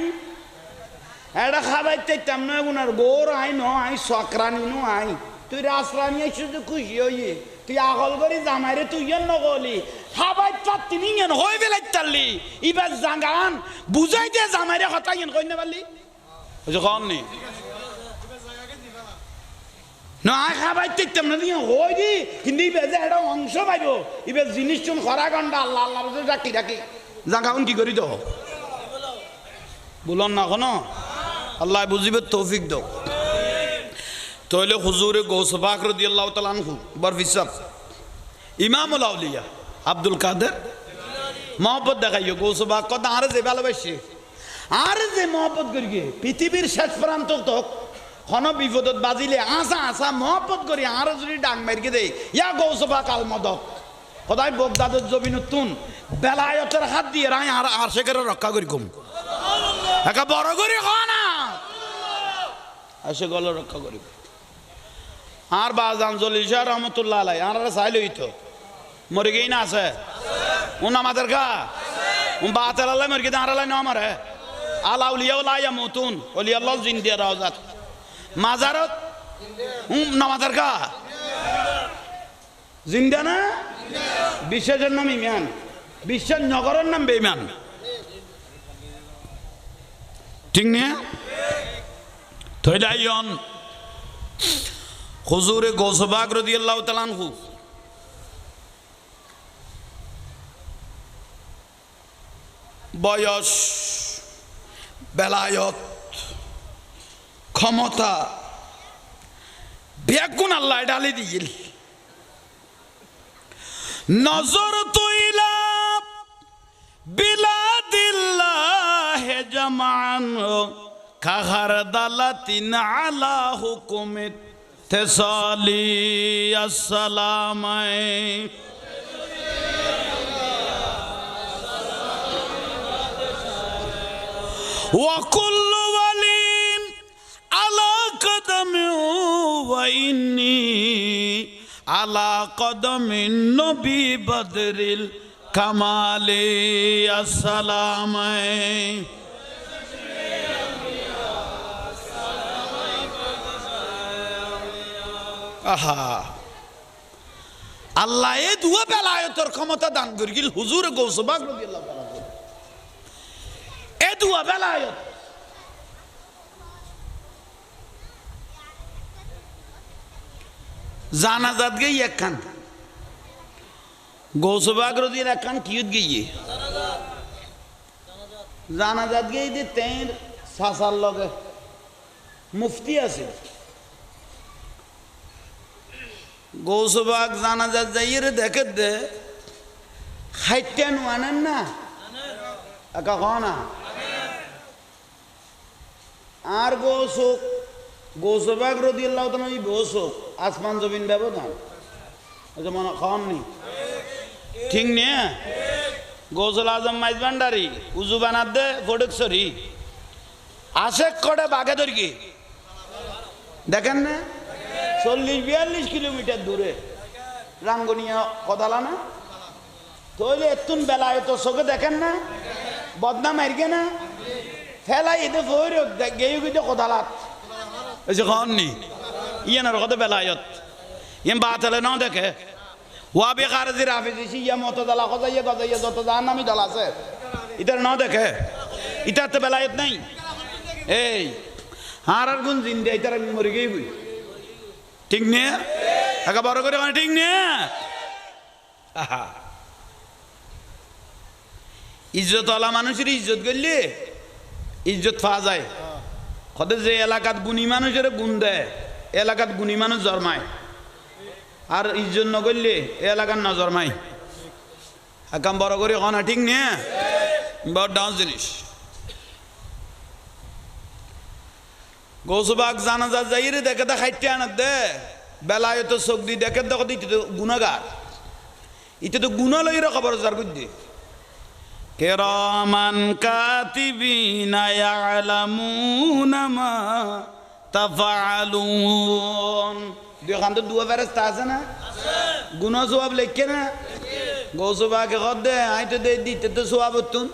এটা খাবাইতে তেমন গুনার গোর আই ন আই সকরানি নো আই তুই রাসরানি আইসু তো খুশি হইয়ে তুই আগল করি জামাইরে তুই নগলি খাবাই তিনি হয়ে বেলাই তারলি এবার জাগান বুঝাই দে জামাইরে কথা ইন কই না পারলি কন নি না খাবাইতে তেমন দিয়ে হই দি কিন্তু ইবে যে এটা অংশ পাইব ইবে জিনিস চুন খরা গন্ডা আল্লাহ আল্লাহ ডাকি ডাকি জাগাউন কি করি তো বলন না কোনো আল্লাহ বুঝিবে তৌফিক দাও তাহলে হুজুরে গৌস পাক রাদিয়াল্লাহু তাআলা আনহু বরফিসাব ইমামুল আউলিয়া আব্দুল কাদের মহব্বত দেখাইও গৌস পাক কত আরে যে ভালোবাসে আরে যে মহব্বত করিগে পৃথিবীর শেষ প্রান্ত তক কোন বিপদত বাজিলে আসা আসা মহব্বত করি আরে যদি ডাক মারিকে দেই ইয়া গৌস পাক আল মদদ খোদাই বগদাদের জমিনুতুন বেলায়তের হাত দিয়ে রাই আর আশেকের রক্ষা করি কম একা বড় করি না আশেক রক্ষা করি আর বাজান জলিশা রহমতুল্লাহ আলাই আর চাইল হইতো মরে গেই না আছে উন আমাদের গা উন বাতের আল্লাহ মরে গিয়ে আর ন আমারে আলা উলিয়াও লাইয়া মতুন ওলিয়াল্লাহ জিন্দিয়া রাওজাত মাজারত নামাজের গা জিন্দা না বিশ্বের নাম ইমান বিশ্বের নগরের নাম বেঈমান ঠিক না থইলাইয়ন হুজুরে গৌসবাগ রাদিয়াল্লাহু তাআলা আনহু বয়স বেলায়ত ক্ষমতা বেগুন আল্লাহ ডালি দিল নজর তুইলা বিলাদিল্লাহ জামান কাহার দালাতিন আলা হুকুমিত তেসালি আসসালামাই ওয়া কুল্লু ওয়ালিন আলা কদমি ওয়া ইন্নী আলা কদমিন নবী বদরিল কামালে আসসালামাই আহা আল্লাহ এ দুয়া বেলায়তের ক্ষমতা দান করিল হুজুর গৌসবাগ রাদিয়াল্লাহু তাআলা এ দুয়া বেলায়ত জানাজাত গই একখান গৌসবাগ রাদিয়াল্লাহু একখান কিয়ত গইয়ে জানাজাত গই দে তের সাসার লগে মুফতি আছে গৌসবাগ জানাজাত যাইয়ে দেখে দে খাইতেন আনেন না একা না আর গৌসবাগ রাদিয়াল্লাহু তাআলা বসুক আসমান জমিন ব্যবধান মনে খাওয়ান নি ঠিক নে গৌসুল আজম মাইজ ভান্ডারি উজু বানাত দে ফটিকছড়ি আশেক কটে বাঘে ধরকি দেখেন না 40-42 কিলোমিটার দূরে রাঙ্গুনিয়া কদালা না তৈলে এতুন বেলায় তো চোখে দেখেন না বদনাম মারগে না ফেলাই এতে ফোর গেয়ে গিয়ে কদালাত এসে খাওয়াননি ইয়ানার কথা বেলায়ত ইয়ান বাতালে নাও দেখে ওয়া বেকারজি রাফিজি ইয়া মতদালা খজাইয়া গজাইয়া যত জাহান্নামী দল আছে ইতার নাও দেখে ইতার তো বেলায়ত নাই এই আর গুণ জিন্দা ইতার মরে গিয়ে গুই ঠিক নে একা বড় করে মানে ঠিক নে আহা ইজ্জতওয়ালা মানুষের ইজ্জত করলে ইজ্জত পাওয়া যায় কত যে এলাকাত গুণী মানুষের গুণ দেয় এলাকাত গুণী মানুষ জন্মায় আর ইজ্জত ন করলে এলাকার না জন্মায় একাম বড় করে না ঠিক নে বড় ডাউন জিনিস গৌসবাগ জানাজা যাইরে দেখে দা খাইতে আনাত দে বেলায় তো চোখ দি দেখে দেখো ইতে তো গুণাগার ইতে তো গুণা লইরে খবর জার করতে কিরামান কাতিবিনা ইয়ালামুনা মা তাফআলুন দেখান তো দুয়া ফেরেশতা আছে না গুনাহ সওয়াব লেখে না গৌসবাগে কদ দে আইতে দে দিতে তো সওয়াব তুন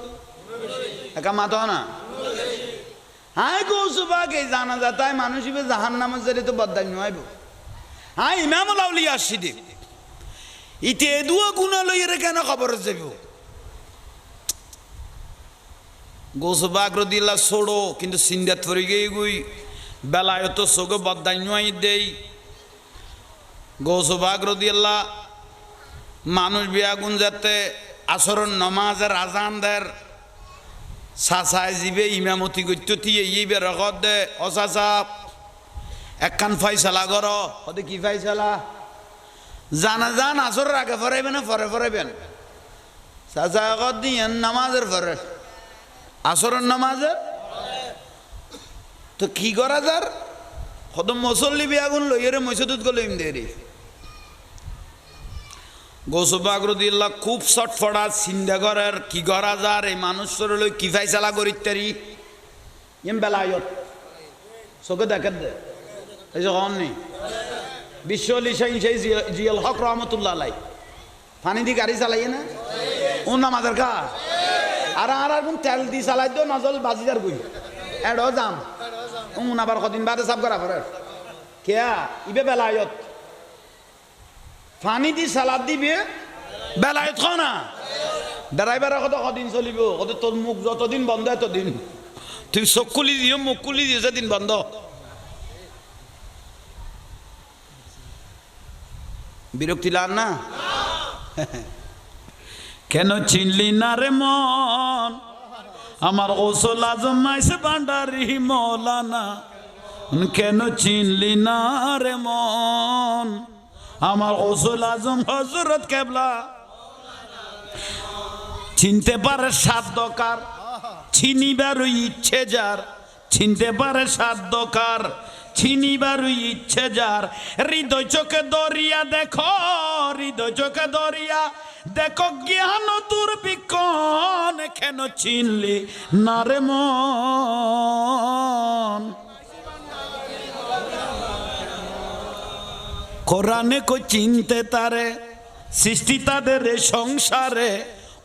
একা মাথা না হাই গৌসবাগে জানা যাতায় মানুষ ইবে জাহান্নামের জেরে তো বদদান হইব হাই ইমামুল আউলিয়া সিদ্দিক ইতে দুয়া গুনাহ লইরে কেন খবর যাব গৌসবাগ রাদিয়াল্লাহু ছোড়ো কিন্তু সিন্দাত পড়ে গই গই বেলায়ত সোগে বদদান হই দেই গৌসবাগ রাদিয়াল্লাহু মানুষ বিয়াগুন যাতে আসরের নামাজের আজান দের সাসায় জিবে ইমামতি গত্যতি এই বেরগত দে অসাসা একখান ফয়সালা কর ওদে কি ফয়সালা জানা জান আসরের আগে ফরাইবেন না পরে ফরাইবেন সাসা আগত দিয়েন নামাজের পরে আসরের নামাজের তো কি করা যার কত মুসল্লি বিয়াগুন লইরে মসজিদত গলইম দেরি গোসবাগরুদ্দিল্লা খুব চটফটা চিন্তা করার কি করা যার এই মানুষের লই কি ফাইসালা করিতারি এম বেলায়ত চোখে দেখে দে এই যে হন নেই বিশ্ব লিসাইন সেই জিয়াল হক রহমতুল্লাহ আলাই পানি দিয়ে গাড়ি চালাইয়ে না ও নামাজের কা আর কোন তেল দি চালাই দিও নজল বাজিদার গুই এডো যাম আবার কদিন বাদে সাফ করা পরে কেয়া ইবে বেলায়ত পানি দি সালাদ দিবে বেলায়ত খাও না ড্রাইভারের কত কদিন চলিব কত তোর মুখ যতদিন বন্ধ এতদিন তুই চোখ খুলি দিও মুখ খুলি দিও সেদিন বন্ধ বিরক্তি লান না কেন চিনলি না রে মন আমার গোসল আজম মাইসে ভান্ডারি মৌলানা কেন চিনলি না রে মন আমার গোসল আজম হযরত কেবলা চিনতে পারে সাধ্যকার চিনিবার ইচ্ছে যার চিনতে পারে সাধ্যকার চিনিবার ইচ্ছে যার হৃদয় চোখে দরিয়া দেখো হৃদয় চোখে দরিয়া দেখো জ্ঞান দুর্বিক্ষণ কেন চিনলি না রে মন কোরআনে কো চিনতে তারে সৃষ্টি তাদের সংসারে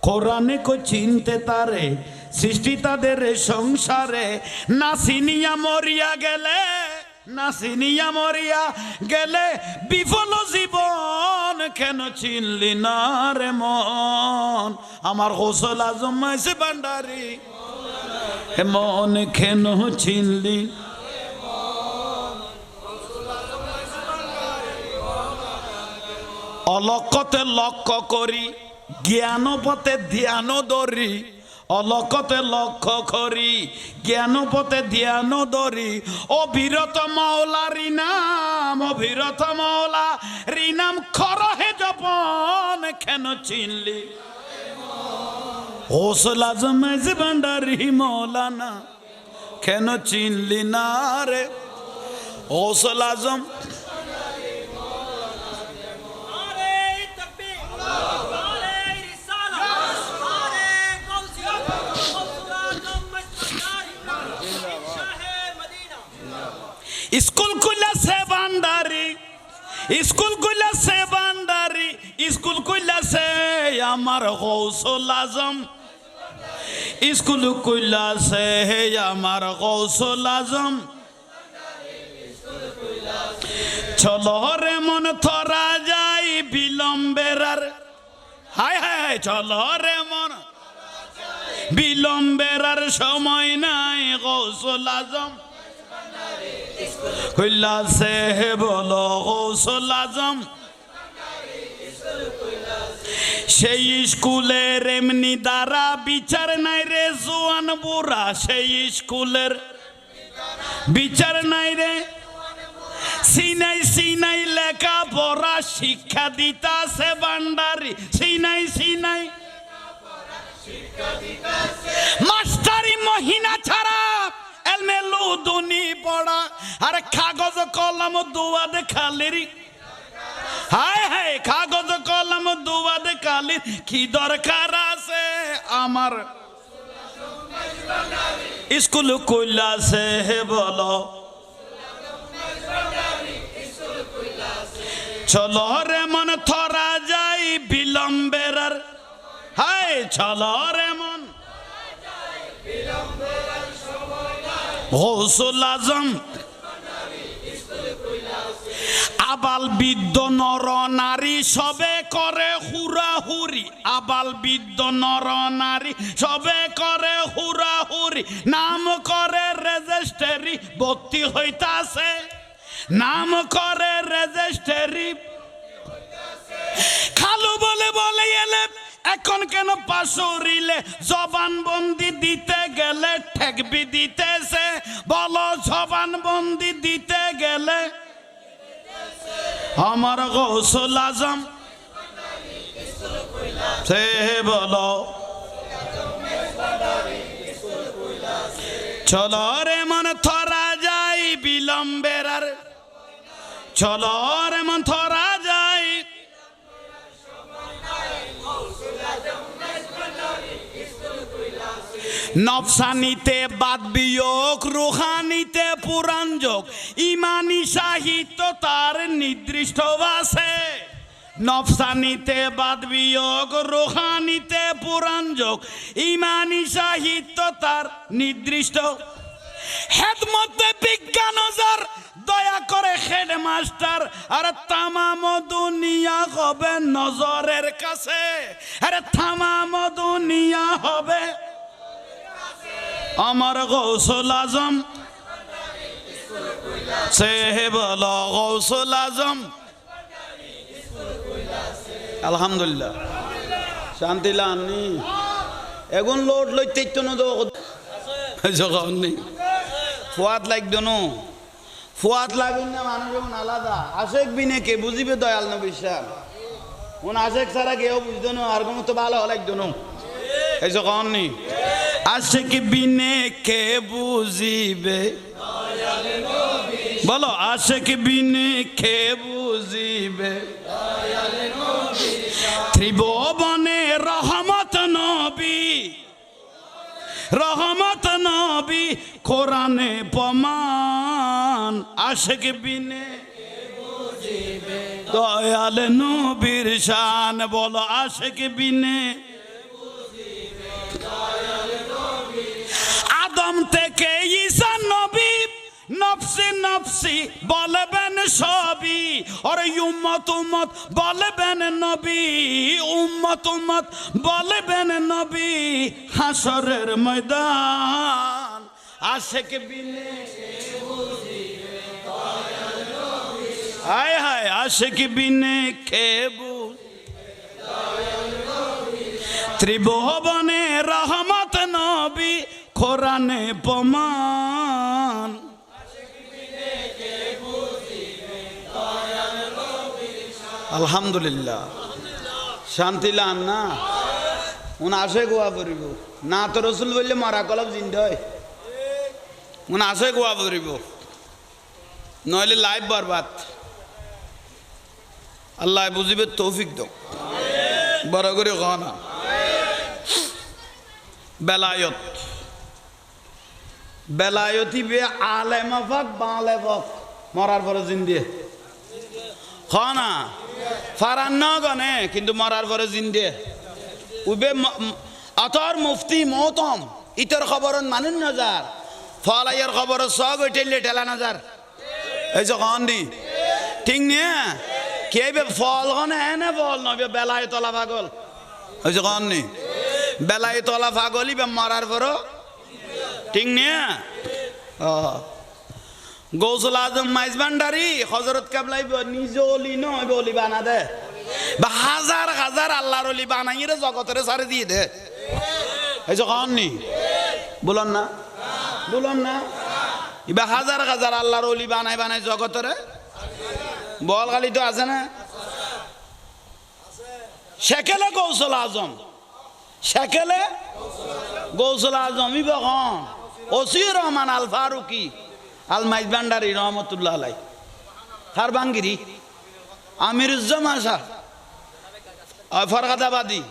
কোরআনে কো চিনতে তারে সৃষ্টি তাদের সংসারে না চিনিয়া মরিয়া গেলে না চিনিয়া মরিয়া গেলে বিফল জীবন কেন চিনলি না রে মন আমার গোসল আজম মাইসে ভান্ডারি মন কেন চিনলি অলকতে লক্ষ্য করি জ্ঞান পথে ধ্যান ধরি অলকতে লক্ষ্য করি জ্ঞান পথে ধ্যান ধরি অবিরত মাওলা রিনাম অবিরত মাওলা রিনাম খরহে জপন কেন চিনলি গোসল আজম মাইসে ভান্ডারি মৌলানা কেন চিনলি না রে গোসল আজম স্কুল খুলেছে ভান্ডারি স্কুল খুলেছে ভান্ডারি স্কুল খুলেছে আমার গৌসুল আজম স্কুল খুলেছে আমার গৌসুল আজম চলো রে মন থরা যাই বিলম্বের আর হায় হায় চলো রে মন বিলম্বের আর সময় নাই গৌসুল আজম কইলাছে বলো গৌসুল আজম সেই স্কুলের এমনি দ্বারা বিচার নাই রে জোয়ান বুড়া সেই স্কুলের বিচার নাই রে সিনাই সিনাই লেখা পড়া শিক্ষা দিতাছে ভান্ডারি সিনাই সিনাই মাস্টারি মহিনা ছাড়া এলমেলু দুনি পড়া আর কাগজ কলম দুয়াদ খালিরি হায় হায় কাগজ কলম দুয়াদ খালির কি দরকার আছে আমার স্কুল কইলাছে বলো চলো রে মন থরা যাই বিলম্বের আর হায় চলো রে মন গৌসুল আজম আবাল বৃদ্ধ নর নারী সবে করে হুরাহুরি আবাল বৃদ্ধ নর নারী সবে করে হুরাহুরি নাম করে রেজিস্ট্রি ভর্তি হইতাছে নাম করে রেজিস্ট্রি খালু বলে বলে এলে এখন কেন পাশরিলে জবান বন্দি দিতে গেলে ঠেকবি দিতেছে বলো জবান বন্দি দিতে গেলে আমার গৌসুল আজম সে বলো চলো রে মন থরা যাই বিলম্বের আর চলো রে মন থরা যাই নফসানিতে বাদ বিয়োগ, রুহানিতে পুরাণ যোগ, ইমানি সাহিত্য তার নির্দিষ্ট আছে। নফসানিতে বাদ বিয়োগ, রুহানিতে পুরাণ যোগ, ইমানি সাহিত্য তার নির্দিষ্ট। হেদমতে বিজ্ঞান নজর, দয়া করে হেডমাস্টার, আর তামাম দুনিয়া হবে নজরের কাছে। আরে তামাম দুনিয়া হবে আমার গৌসুল আজম সে বল গৌসুল আজম। আলহামদুলিল্লাহ শান্তি লানি এখন লোড লইতে নেই ফুয়াদ লাগতো নো ফুয়াদ লাগবে না মানুষ এখন আলাদা। আশেক বিনে কে বুঝিবে দয়াল নবী সাহেব উন আশেক ছাড়া কেউ বুঝতো না আর কোনো তো ভালো লাগতো না এই যখন নি আশেক বিনে কে বুঝিবে বলো আশেক বিনে কে বুঝিবে ত্রিভুবনে রহমত নবী রহমত নবী কোরআনে প্রমাণ আশেক বিনে দয়াল নবীর শান বলো আশেক বিনে আদম থেকে ঈসা নবী নফসি নফসি বলবেন সবই আর উম্মত উম্মত বলবেন নবী উম্মত উম্মত বলবেন নবী হাসরের ময়দান আশেক বিনে হায় হায় আশেক বিনে খেবু ত্রিভুবনে রহমত নবী কোরআনে প্রমাণ আলহামদুলিল্লাহ শান্তি লান না উন আসে গোয়া পড়িব না তো রসুল বললে মারা কলব জিন্দ হয় উন আসে গোয়া পড়িব নইলে লাইফ বরবাদ আল্লাহ বুঝিবে তৌফিক দাও বড় করে কনা বেলায়ত বেলায়তি বে আলেমা ফাক বালে ফাক মরার পরে জিন্দে খনা ফারান ন গনে কিন্তু মরার পরে জিন্দে উবে আতর মুফতি মহতম ইতর খবর মানুন নজার ফলাইয়ের খবর সব টেলে টেলা নজার এই যে কন দি ঠিক নিয়ে কে বে ফল গনে এনে ফল নবে বেলায় তলা পাগল এই যে কন নি বেলায় তলা পাগলই বে মরার পর ঠিক নিয়ে গৌসুল আজম মাইজ ভান্ডারি হযরত কেবলাই নিজে অলি নয় বলি বানা দে বা হাজার হাজার আল্লাহর অলি বানাই রে জগতের সারে দিয়ে দে এই যে কন নি বলুন না ইবা হাজার হাজার আল্লাহর অলি বানাই বানাই জগতের বল গালি তো আছে না শেখেলে গৌসুল আজম শেখেলে গৌসুল আজম ইবা কন ওসি রহমান আল ফারুকি আল মাইজ ভান্ডারি রহমতুল্লাহ আলাই তার বাঙ্গিরি আমিরুজ্জামান শাহ ফরগাদাবাদী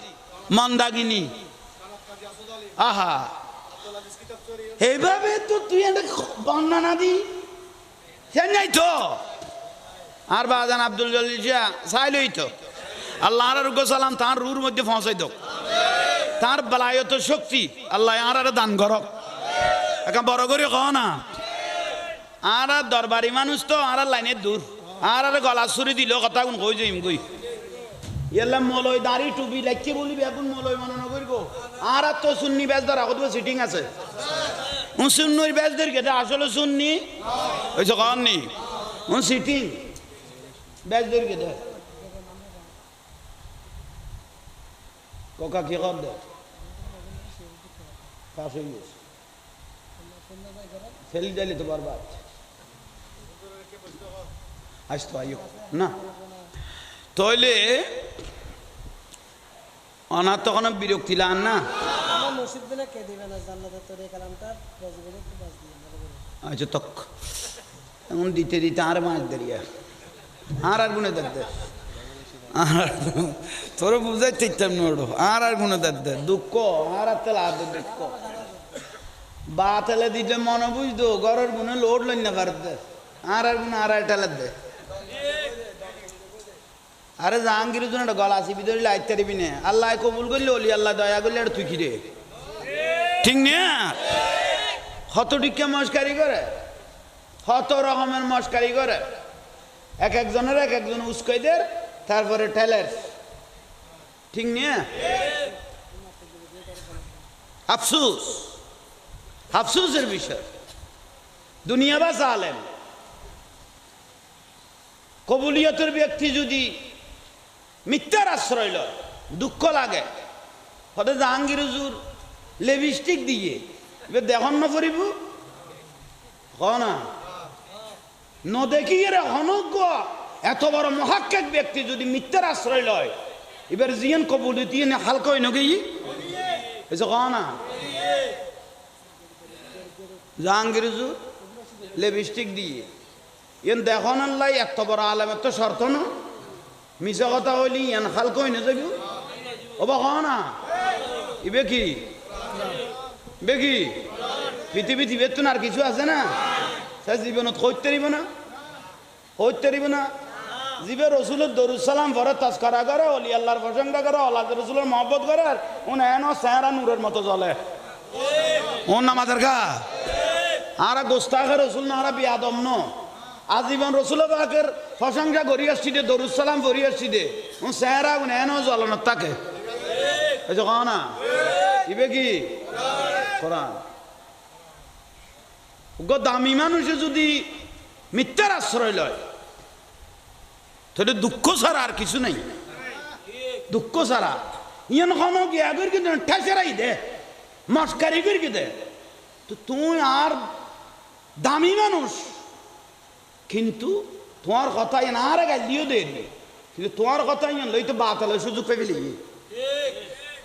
মন্দাগিনী আহা এইভাবে তো তুই বর্ণনা দি সে নাই তো আর বাজান আব্দুল জলিল শাহ চাইলই তো আল্লাহ সালাম তার রুর মধ্যে পৌঁছাই দাও তার বেলায়ত শক্তি আল্লাহ আর দান করক এখন বড় করে কহ না আর দরবারি মানুষ তো আর লাইনের দূর আর গলা ছুরি দিল কথা কোন কই যাইম কই এলাম মলয় দাড়ি টুপি লাগছে বলি এখন মলয় মনে নকরিব আর তো সুন্নি ব্যাস ধর আগত সিটিং আছে সুন্নির ব্যাস ধর কেটে আসলে সুন্নি ওইসব কন নি সিটিং ব্যাস ধর কেটে কোকা কি কর দে পাশ হয়ে গেছে ফেলি দিলে তো বরবাদ আসতো আইও না তইলে অনার তখন বিরক্তি লান না আচ্ছা তক এখন দিতে দিতে আর মাছ দেরিয়া আর গুনে দেখতে তোর বুঝাই চাইতাম নোড়ো আর গুনে দেখতে দুঃখ আর তেলা দুঃখ বাতেলে দিতে মনে বুঝতো ঘরের গুনে লোড লইন না পারতে আর গুনে আর টেলার দে আরে জাহাঙ্গীর জন্য একটা গলা আসি ভিতরে লাইতে দিবি না আল্লাহ কবুল করলে অলি আল্লাহ দয়া করলে আর তুই কিরে ঠিক না কত টিকা মস্কারি করে কত রকমের মস্কারি করে এক একজনের এক একজন উস্কাইদের তারপরে টেলের ঠিক না আফসোস আফসোসের বিষয় দুনিয়াবাস আলেম কবুলিয়তের ব্যক্তি যদি মিথ্যার আশ্রয় লয় দুঃখ লাগে হতে জাহাঙ্গীর হুজুর লিপস্টিক দিয়ে এবার দেখুন না পরিব না নদেখিয়ে হনজ্ঞ এত বড় মহাক্কেক ব্যক্তি যদি মিথ্যার আশ্রয় লয় এবার জিয়ান কবুলিয়ত ইয়ে হালকা হই নগেই এসে না জাহাঙ্গীর হুজুর লিপস্টিক দিয়ে ইয়েন দেখুন আল্লাহ এত বড় আলেমের তো শর্ত না মিশা কথা হইলি ইয়ান হালকা হই না যাবি ও বা না ইবে কি বেকি পৃথিবী বেতন আর কিছু আছে না সে জীবনত হইতে পারিব না হইতে পারিব না জীবে রসুলের দরুদ সালাম ভরে তাস্করা করে অলি আল্লাহর প্রশংসা করে আল্লাহ রসুলের মহব্বত করে ও এন চেহারা নূরের মতো জ্বলে ও নামাজের গা আর গোস্তাখে রসুল না আর বিয়াদম ন আজীবন রসুল পাকের প্রশংসা করি আসছি দে দরুদ সালাম করি আসছি দে ও চেহারা এন জ্বলনত থাকে এই যে না ইবে কি কোরআন দামি মানুষে যদি মিথ্যার আশ্রয় লয় তাহলে দুঃখ ছাড়া আর কিছু নাই দুঃখ ছাড়া ইয়ান খানো গিয়া করে কিন্তু ঠেসেরাই দে মস্কারি করে দে তো তুই আর দামি মানুষ কিন্তু তোমার কথা ইয়ান আর গালিও দে কিন্তু তোমার কথা ইয়ান লইতে বাতালে সুযোগ পেবি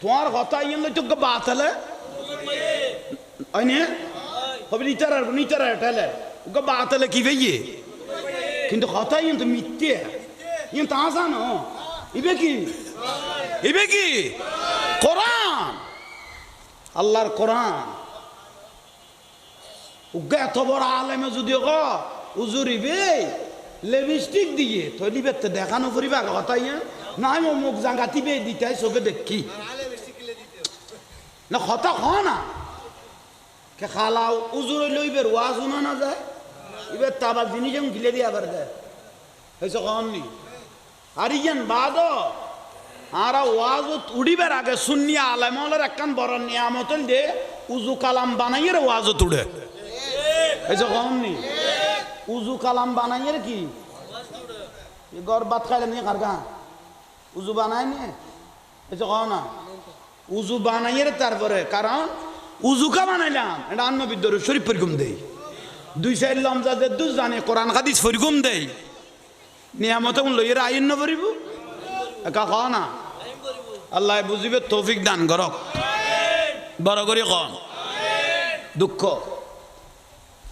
তোমার কথা ইয়ান লইতে বাতালে হবে নিচার ঠেলে ওকে বাতালে কি ভাইয়ে কিন্তু কথা ইন তো মিথ্যে ইন তা জানো ইবে কি কোরআন আল্লাহর কোরআন ওকে এত বড় আলেমে যদি উজুর ইবে লিপস্টিক দিয়ে তো লিবেতে দেখানো করিবা কথা ইয়া নাই ও মুখ জাঙ্গাতিবে দিতে চোখে দেখি না কথা খ না কে খালাও উজুর লইবের ওয়াজ শোনা না যায় এবার তাবার জিনিস যেমন গিলে দিয়ে আবার দেয় হয়েছে কমনি আর ইয়ান বাদ আর ওয়াজ উড়িবার আগে সুন্নি আলেমলের একখান বড় নিয়ামতল দে উজু কালাম বানাইয়ের ওয়াজ উড়ে হয়েছে কমনি উজু কালাম বানাইয়ের কি গর বাত খাইলে নিয়ে কার গা উজু বানাই নিয়ে হয়েছে কম না উজু বানাইয়ের তারপরে কারণ উজুকা বানাইলাম এটা আন্নবিদ দরুদ শরীফ পরিগম দেই দুই সাইড লমজাদের দুজ জানে কোরআন হাদিস পরিগম দেই নিয়ামত লইয়ের আইন নবরিব একা ক না আল্লাহ বুঝিবে তৌফিক দান করক বড় করে কন দুঃখ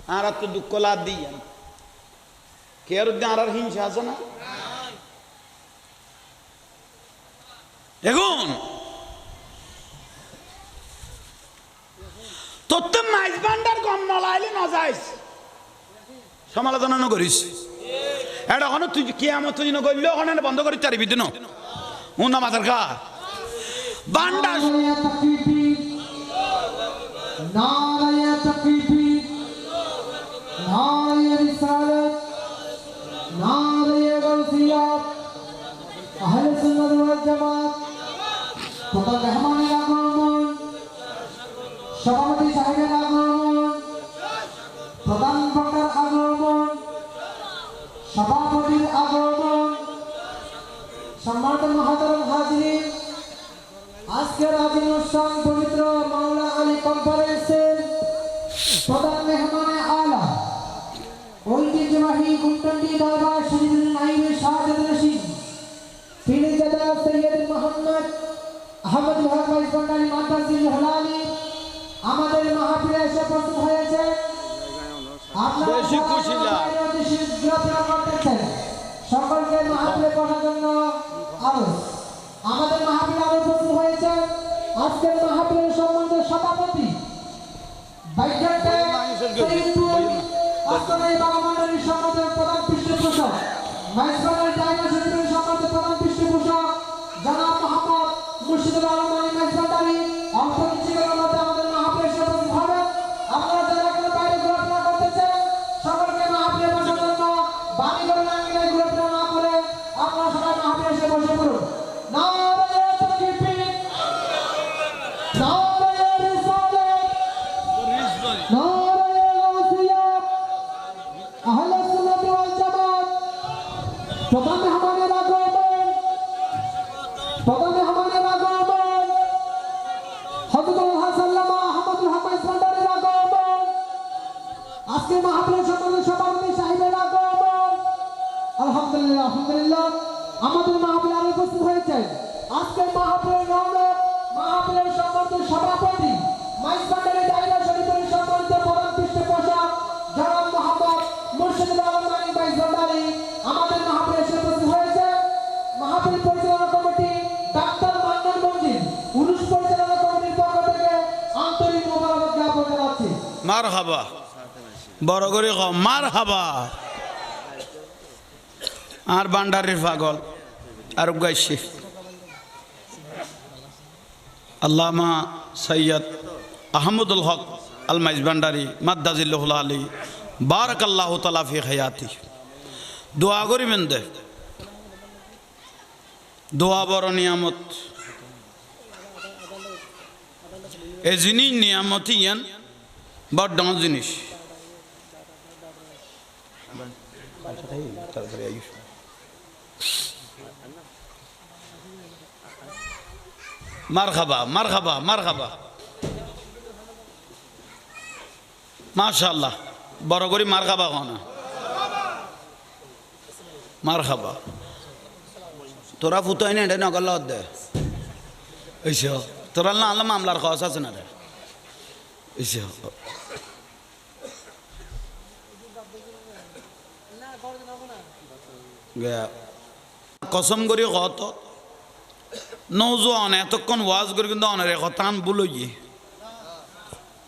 আর তো দুঃখ লাভ দিই কে আর হিংসা আছে না এখন তোর মাইজ ভান্ডার কম নলাইলে না যাইস সমালোচনা ন করিস এটা ওখানে তুই কিয়ামত দিন করলে ওখানে বন্ধ করি চারিবি দিন ও না মাথার খা ভান্ডার সভাপতি সাহেবের আগমন প্রধান বক্তার আগমন সভাপতির আগমন সম্মানিত মহাতরম হাজিরিন আজকের আদিন অনুষ্ঠান পবিত্র মাওলা আলী কনফারেন্সের প্রধান মেহমানে আলা ঐতিহ্যবাহী গুমটন্ডি দরবার শরীফের নাইবে শাহাদাত রশিদ পীরজাদা সৈয়দ মোহাম্মদ আহমদ ভাই ভান্ডারী মাদ্রাসিল হলালি আমাদের মাহফিলে এসে উপস্থিত হয়েছে আপনারা সকলকে মাহফিলে বসার জন্য আমাদের মাহফিলে আরো উপস্থিত হয়েছে আজকের মাহফিলের সম্মানিত সভাপতি সৈয়দপুর আস্তানাই বাবা মন্ডলীর সম্মানিত প্রধান পৃষ্ঠপোষক মাইজবান্ডারি জায়গা শরীফের সম্মানিত প্রধান পৃষ্ঠপোষক জনাব মোহাম্মদ মুর্শিদুল আলম আলী মাইজবান্ডারি অল্প কিছুক্ষণের মধ্যে আমাদের মাহফিলে এসে উপস্থিত হবেন। আপনারা যারা এখানে বাইরে ঘোরাফেরা করতেছেন সকলকে মাহফিলে বসার জন্য বাড়িঘরের আঙিনায় ঘোরাফেরা না করে আপনারা সবাই মাহফিলে এসে বসে পড়ুন। নারায়ে তাকবীর, নারায়ে রিসালাত, নারায়ে গাউসিয়া, আহলে সুন্নাত ওয়াল জামাত। প্রধান মেহমানের আগমন, প্রধান মেহমানের আগমন, হযরতুল হাসাল্লামা আহমদুল হক মাইজবান্ডারির আগমন, আজকে মাহফিলের সম্মানিত সভাপতি সাহেবের আগমন। আলহামদুলিল্লাহ, আলহামদুলিল্লাহ, আমাদের মাহফিলে আরো উপস্থিত হয়েছে আজকের মাহফিলের রৌনক, মাহফিলের সম্মানিত সভাপতি মাইজবান্ডারি জায়গা শরীফের সম্মানিত প্রধান পৃষ্ঠপোষক জনাব মোহাম্মদ মুর্শিদুল আলম আলী মাইজবান্ডারি আমাদের মাহফিলে এসে উপস্থিত হয়েছে। মাহফিল পরিচালনা কমিটি ডাক্তার মান্নান মঞ্জিল, উরুস পরিচালনা কমিটির পক্ষ থেকে আন্তরিক মোবারকবাদ জ্ঞাপন জানাচ্ছি। মারহাবা, বড় করে কও মারহাবা। আর বান্ডারির পাগল আর গাইছে আল্লামা সৈয়দ আহমদুল হক আল মাইজবান্ডারি মাদ্দাজিল্লাহুল আলী বারাকাল্লাহু তাআলা ফি হায়াতি। দোয়া করিবেন দে, দোয়া বড় নিয়ামত। এই জিনিস নিয়ামতি ইয়ান বড় ডাঙর জিনিস। মারহাবা, মারহাবা, মারহাবা, মাশাআল্লাহ। বড় করে মারহাবা না, মারহাবা। তোরা ফুটাই না এটা নগর লত দে এইসে তোরা না আল্লাহ মামলার খরচ আছে না রে এইসে কসম করি কত নৌজোয়ান এতক্ষণ ওয়াজ করে কিন্তু অনেক টান বুলই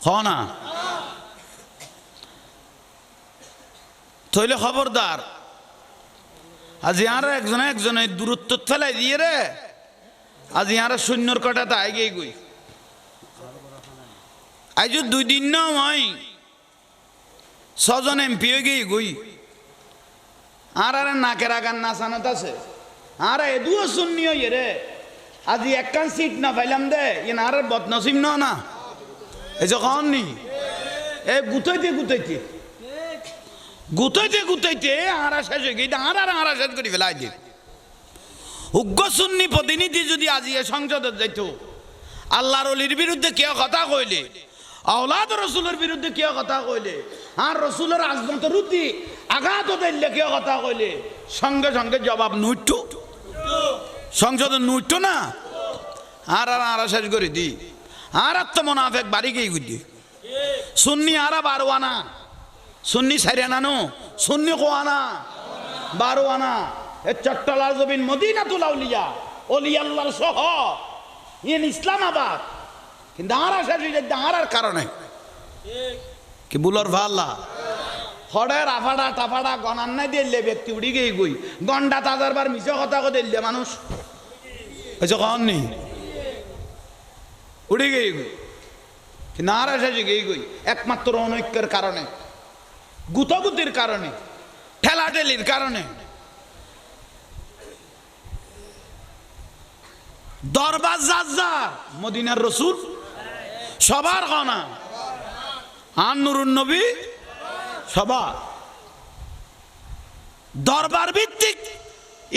হ না তৈলে খবরদার। আজ ইয়ারা একজনে একজনে দূরত্ব ফেলাই দিয়ে রে আজ ইয়ারা শূন্যর কটাতে আগে গই আজ 2 দিন না হয় 6 জন এমপি হয়ে গিয়ে গই আর নাকের আগান নাচানত আছে আর এদুও শুননি হইয়ে রে আজি একখান সিট না পাইলাম দে ইন আর বদনসিম না এই যে কন নি এ গুতাইতে গুতাইতে গুতাইতে গুতাইতে আরা শেষ হয়ে গেছে আর শেষ করে ফেলাই দিয়ে উগ্র সুন্নি প্রতিনিধি যদি আজি এ সংসদে যাইত আল্লাহর ওলির বিরুদ্ধে কেউ কথা কইলে আওলাদ রসুলের বিরুদ্ধে কেউ কথা কইলে আর রসুলের আজমতের রুদ্ধি আঘাত দিলে কেউ কথা কইলে সঙ্গে সঙ্গে জবাব নুইটু সংসদে নুইটু না আর শেষ করে দি আর তো মোনাফেক বাড়ি গিয়ে গুদি সুন্নি আরা 12 আনা সুন্নি সাইরা নানো সুন্নি কোয়ানা 12 আনা এ চট্টলার জমিন মদিনাতুল আউলিয়া ওলি আল্লাহর শহর ইন ইসলামাবাদ কিন্তু আর শেষ হয়ে যায় আর কারণে কি বুলর ভাল্লা হড়ের আফাড়া টাফাড়া গনান নাই দিলে ব্যক্তি উড়ি গিয়ে গই গন্ডা তাজারবার মিছে কথা কো দিলে মানুষ আচ্ছা কন নি উড়ি গিয়ে গই কিন্তু আর শেষ গিয়ে গই একমাত্র অনৈক্যের কারণে গুতাগুতির কারণে ঠেলাঠেলির কারণে দরবার যার মদিনার রসুল সবার গনা আর নুরুন নবী সবার দরবার ভিত্তিক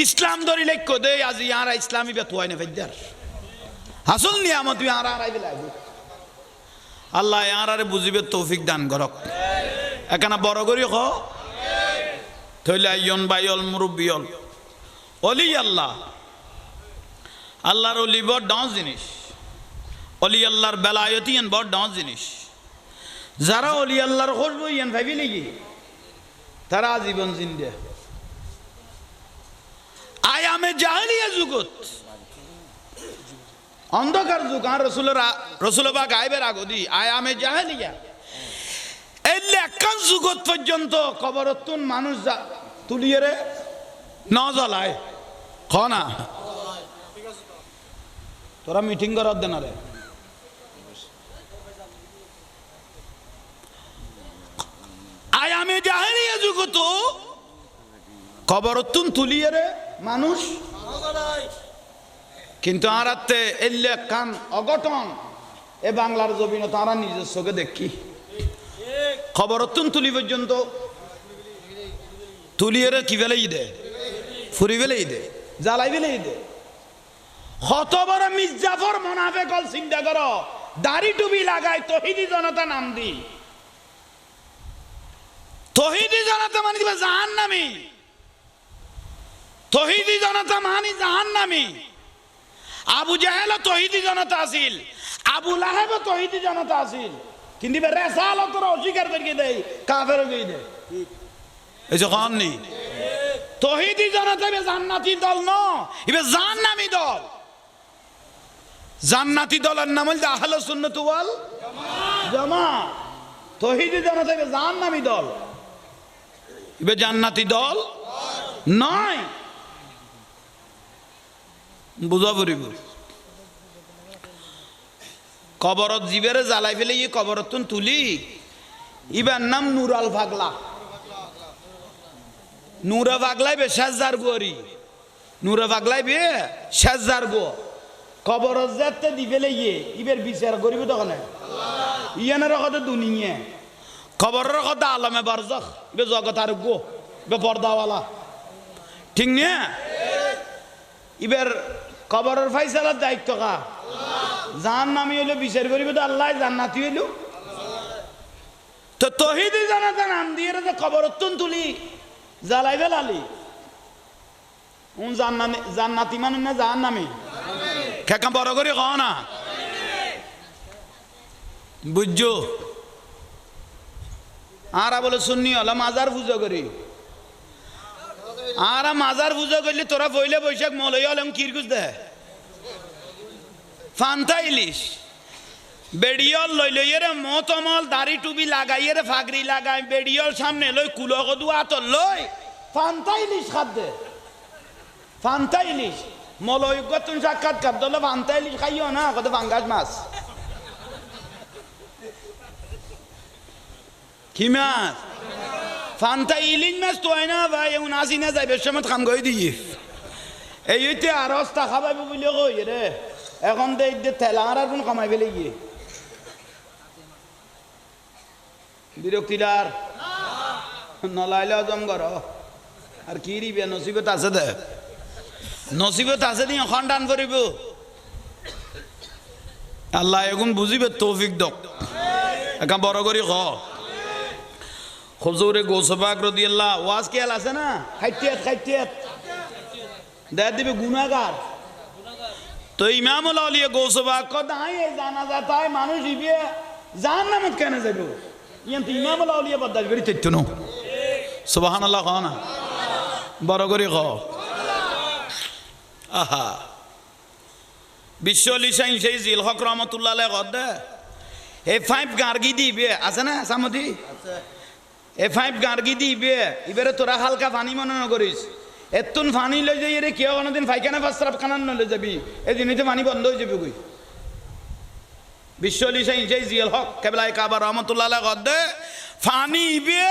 ইসলাম ধরি লক্ষ্য দে আজি আর ইসলামী বেতুয়াই না ফেদার আসল নিয়ামত আর আল্লাহ আর বুঝিবে তৌফিক দান করক এখানে বড় করি খ থইলে আইয়ন বাইল মুরব্বিয়ল অলি আল্লাহ আল্লাহর অলি বড় ডাঁস জিনিস অলি আল্লাহর বেলায়তি এন বড় ডাঁস জিনিস যারা অলি আল্লাহর খুশবু ইয়ান ভাবি লিগি তারা জীবন জিন্দে আয়ামে জাহেলিয়া যুগত অন্ধকার যুগ আর রসুল বা গায়েবের আগদি আয়ামে জাহেলিয়া এলে একখান যুগত পর্যন্ত কবরতুন মানুষ তুলিয়ে রে ন জ্বলায় খ না তোরা মিটিং করার দেন রে আয় আমি জাহেলিয়া যুগত কবরতুন তুলিয়ে রে মানুষ কিন্তু আরাতে এলে একখান অঘটন এ বাংলার জমিন তারা নিজস্বকে দেখি খবরতুন তুলি পর্যন্ত তুলিয়ে কি ফেলেই দে ফুরি ফেলেই দে জ্বালাই ফেলেই দে কত বড় মির্জাফর মোনাফেকল চিন্তা করো দাড়ি টুপি লাগাই তহিদি জনতা নাম দি তহিদি জনতা মানে দিবে জাহান্নামী তহিদি জনতা মানে জাহান্নামী আবু জাহেল তহিদি জনতা আছিল আবু লাহেব তহিদি জনতা আছিল কিন্তু রেসালতর অস্বীকার করে দেয় কাফের হয়ে দেয় এই যে কননি তহিদি জনতা বে জান্নাতি দল ন ইবে জাহান্নামী দল জান্নাতি দলের নাম হল আহলে সুন্নাত ওয়াল জামাত তহিদি জনতা বে জাহান্নামী দল ইবে জান্নাতি দল নয় বুঝা পড়িব কবরত জীবেরে জ্বালাই ফেলে ইয়ে কবরতুন তুলি ইবার নাম নুরাল পাগলা নুরা পাগলাই বে শেষদার গোরি নুরা পাগলাই বে শেষদার গো কবরত যেতে দি ফেলে ইয়ে ইবের বিচার করিব তখন ইয়ানের কথা দুনিয়া কবরের কথা আলমে বারজাখ বে জগত আর গো বে পর্দাওয়ালা ঠিক না ইবের কবরের ফাইসালার দায়িত্ব কা জাহান্নামী হইলো বিচার করিব তো আল্লাহ জান্নাতি হইলো তো তহিদি জানাতা নাম দিয়ে যে কবরতুন তুলি জ্বালাই ফেলালি জান্নাতি মানে না জাহান্নামী খেকা বড় করে কও না বুঝছো আরা বলে শুননি হলো মাজার পুজো করি আরা মাজার পুজো করলে তোরা পইলে বৈশাখ মলই হলাম কিরকুজ দে ফান্তা ইলিশ বেড়িয়ল লই লইয়ে রে মতমল দাড়ি টুপি লাগাইয়ে রে ফাগরি লাগাই বেড়িয়ল সামনে লই কুলো কদু আতর লই ফান্তা ইলিশ খাদ দে ফান্তা ইলিশ মলই গতুন সাক্ষাৎ কাপ দলে ফান্তা ইলিশ খাইও না কত পাঙ্গাস মাছ কি মাছ ফান্তা ইলিশ মাছ তো হয় না ভাই এমন আসি না যাইবে সময় কাম করে দিয়ে এই হইতে আর অস্তা খাবাইব বলে কই রে এখন দে তেলা আর কোন কামাই ফেলে গিয়ে বিরক্তিদার নলাইলে হজম কর আর কি রিবে নসিবত আছে দে নসিবত আছে দিয়ে খণ্ডান করিব আল্লাহ এখন বুঝিবে তৌফিক দক একা বড় করি খ হুজুরে গোসবাক রাদিয়াল্লাহ ওয়াজ কেল আছে না খাইতিয়াত দেয়া দিবে গুনাহগার তো ইমামুল আউলিয়া গোসবাক কত আই জানাজা তাই মানুষ ইবে জাহান্নামে কেন যাবে ইয়ান তো ইমামুল আউলিয়া বদাল করি তৈতো নো সুবহানাল্লাহ খানা বড় করে খ আহা বিশ্বলি সাইন সেই জিল হক রহমাতুল্লাহ আলাইহি কদে এই 5 গার্গি দিবে আছে না সামদি আছে এই 5 গার্গি দিবে ইবারে তোরা হালকা পানি মনে না করিস এতুন পানি লই যাই রে কেউ কোনদিন পায়খানা প্রস্রাব খানান নলে যাবি এই দিনইতে পানি বন্ধ হয়ে যাবে কই বিশ্বলি সাইন সেই জিল হক কেবলাই কাবা রহমাতুল্লাহ আলাইহি কদে পানি ইবে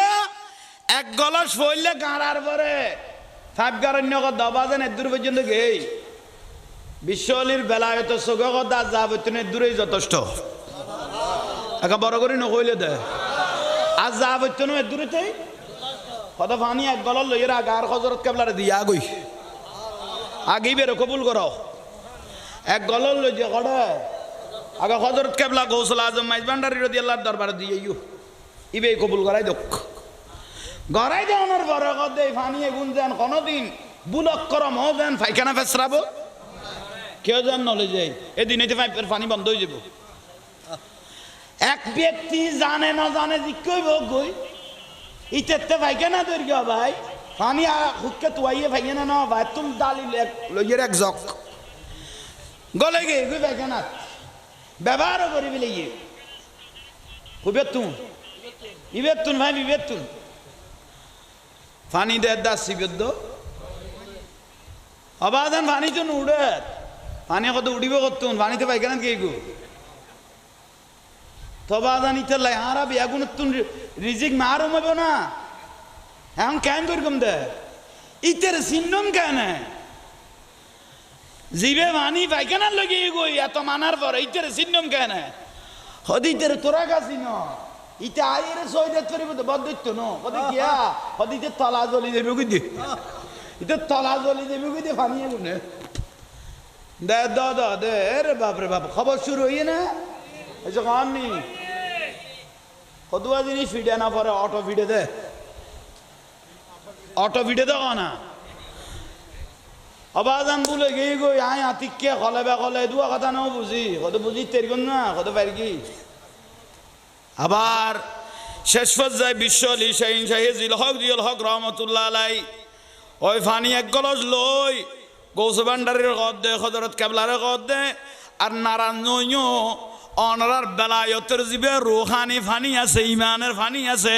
এক গলাস ফইলে গাড়ার পরে 5 গারণ্য কদ দবাজেন এদূর পর্যন্ত গেই বিশ্বলির বেলায়ত সগগদা যাবতনে দূরে যথেষ্ট একা বড় করে নকইলে দে আজ যাবতনে দূরেতে কত পানি এক গলল লইরা গার হযরত কেবলারে দিয়া গই আগেই বের কবুল করো এক গলল লই যে গড়ে আগে হযরত কেবলা গৌসুল আজম মাইজবান্ডারি রাদিয়াল্লাহু দরবারে দিয়েইও ইবে কবুল করাই দক গড়াই দেওয়ার বরকত দেই পানি এগুন যেন কোনদিন বুলক করম হ যেন পায়খানা ফেসরাব কেউ যেন নলে যাই এদিন এতে পাইপের পানি বন্ধ হয়ে যাব এক ব্যক্তি জানে না জানে জিকইব গই ইতেতে পায়খানা দৈর্ঘ্য ভাই পানি হুক্কে তুয়াইয়ে পায়খানা না ভাই তুম ডালি লইয়ের এক জক গলে গে গই পায়খানা ব্যবহার করি বলে ইয়ে খুবে তুম ইবেতুন ভাই ইবেতুন পানি দেয় দাস সিবেদ্দ অবাদান পানি তো উড়ে পানি কত উড়িব করতুন পানিতে পাইকেন কে গো তবাদান ইতালাই আরা বিয়াগুন তুন রিজিক মারুম হবে না এখন কেন করকম দে ইতের সিন্নম কেন জিবে পানি পাইকেনার লগে গই এত মানার পর ইতের সিন্নম কেন হদিতের তোরা গাছি ন ইতে আইরে সইদে তরিব বদ্দইত ন কদি কিয়া হদিতে তলা জ্বলি দেবে কই ইতে তলা জ্বলি দেবে কই পানি আগুনে দে দে রে বাপ রে বাপ খবর শুরু হইয়ে না এসে কান নি কদুয়া জিনিস ফিডে না পরে অটো ফিডে দে অটো ফিডে দে না অবাদান বলে গিয়ে গই আয় আতিককে কলে বা কলে দুয়া কথা নাও বুঝি কত বুঝি তেরগুন না কত পারি কি আবার শেষ পর্যায়ে বিশ্ব আলী শাহিন শাহি জিল হক রহমতুল্লাহ আলাই ওই ফানি এক গলজ লই গৌস ভান্ডারের কদ দে হজরত কেবলারের কদ দে আর নারায়ণ অনার বেলায়তের জিবে রুহানি ফানি আছে ইমানের ফানি আছে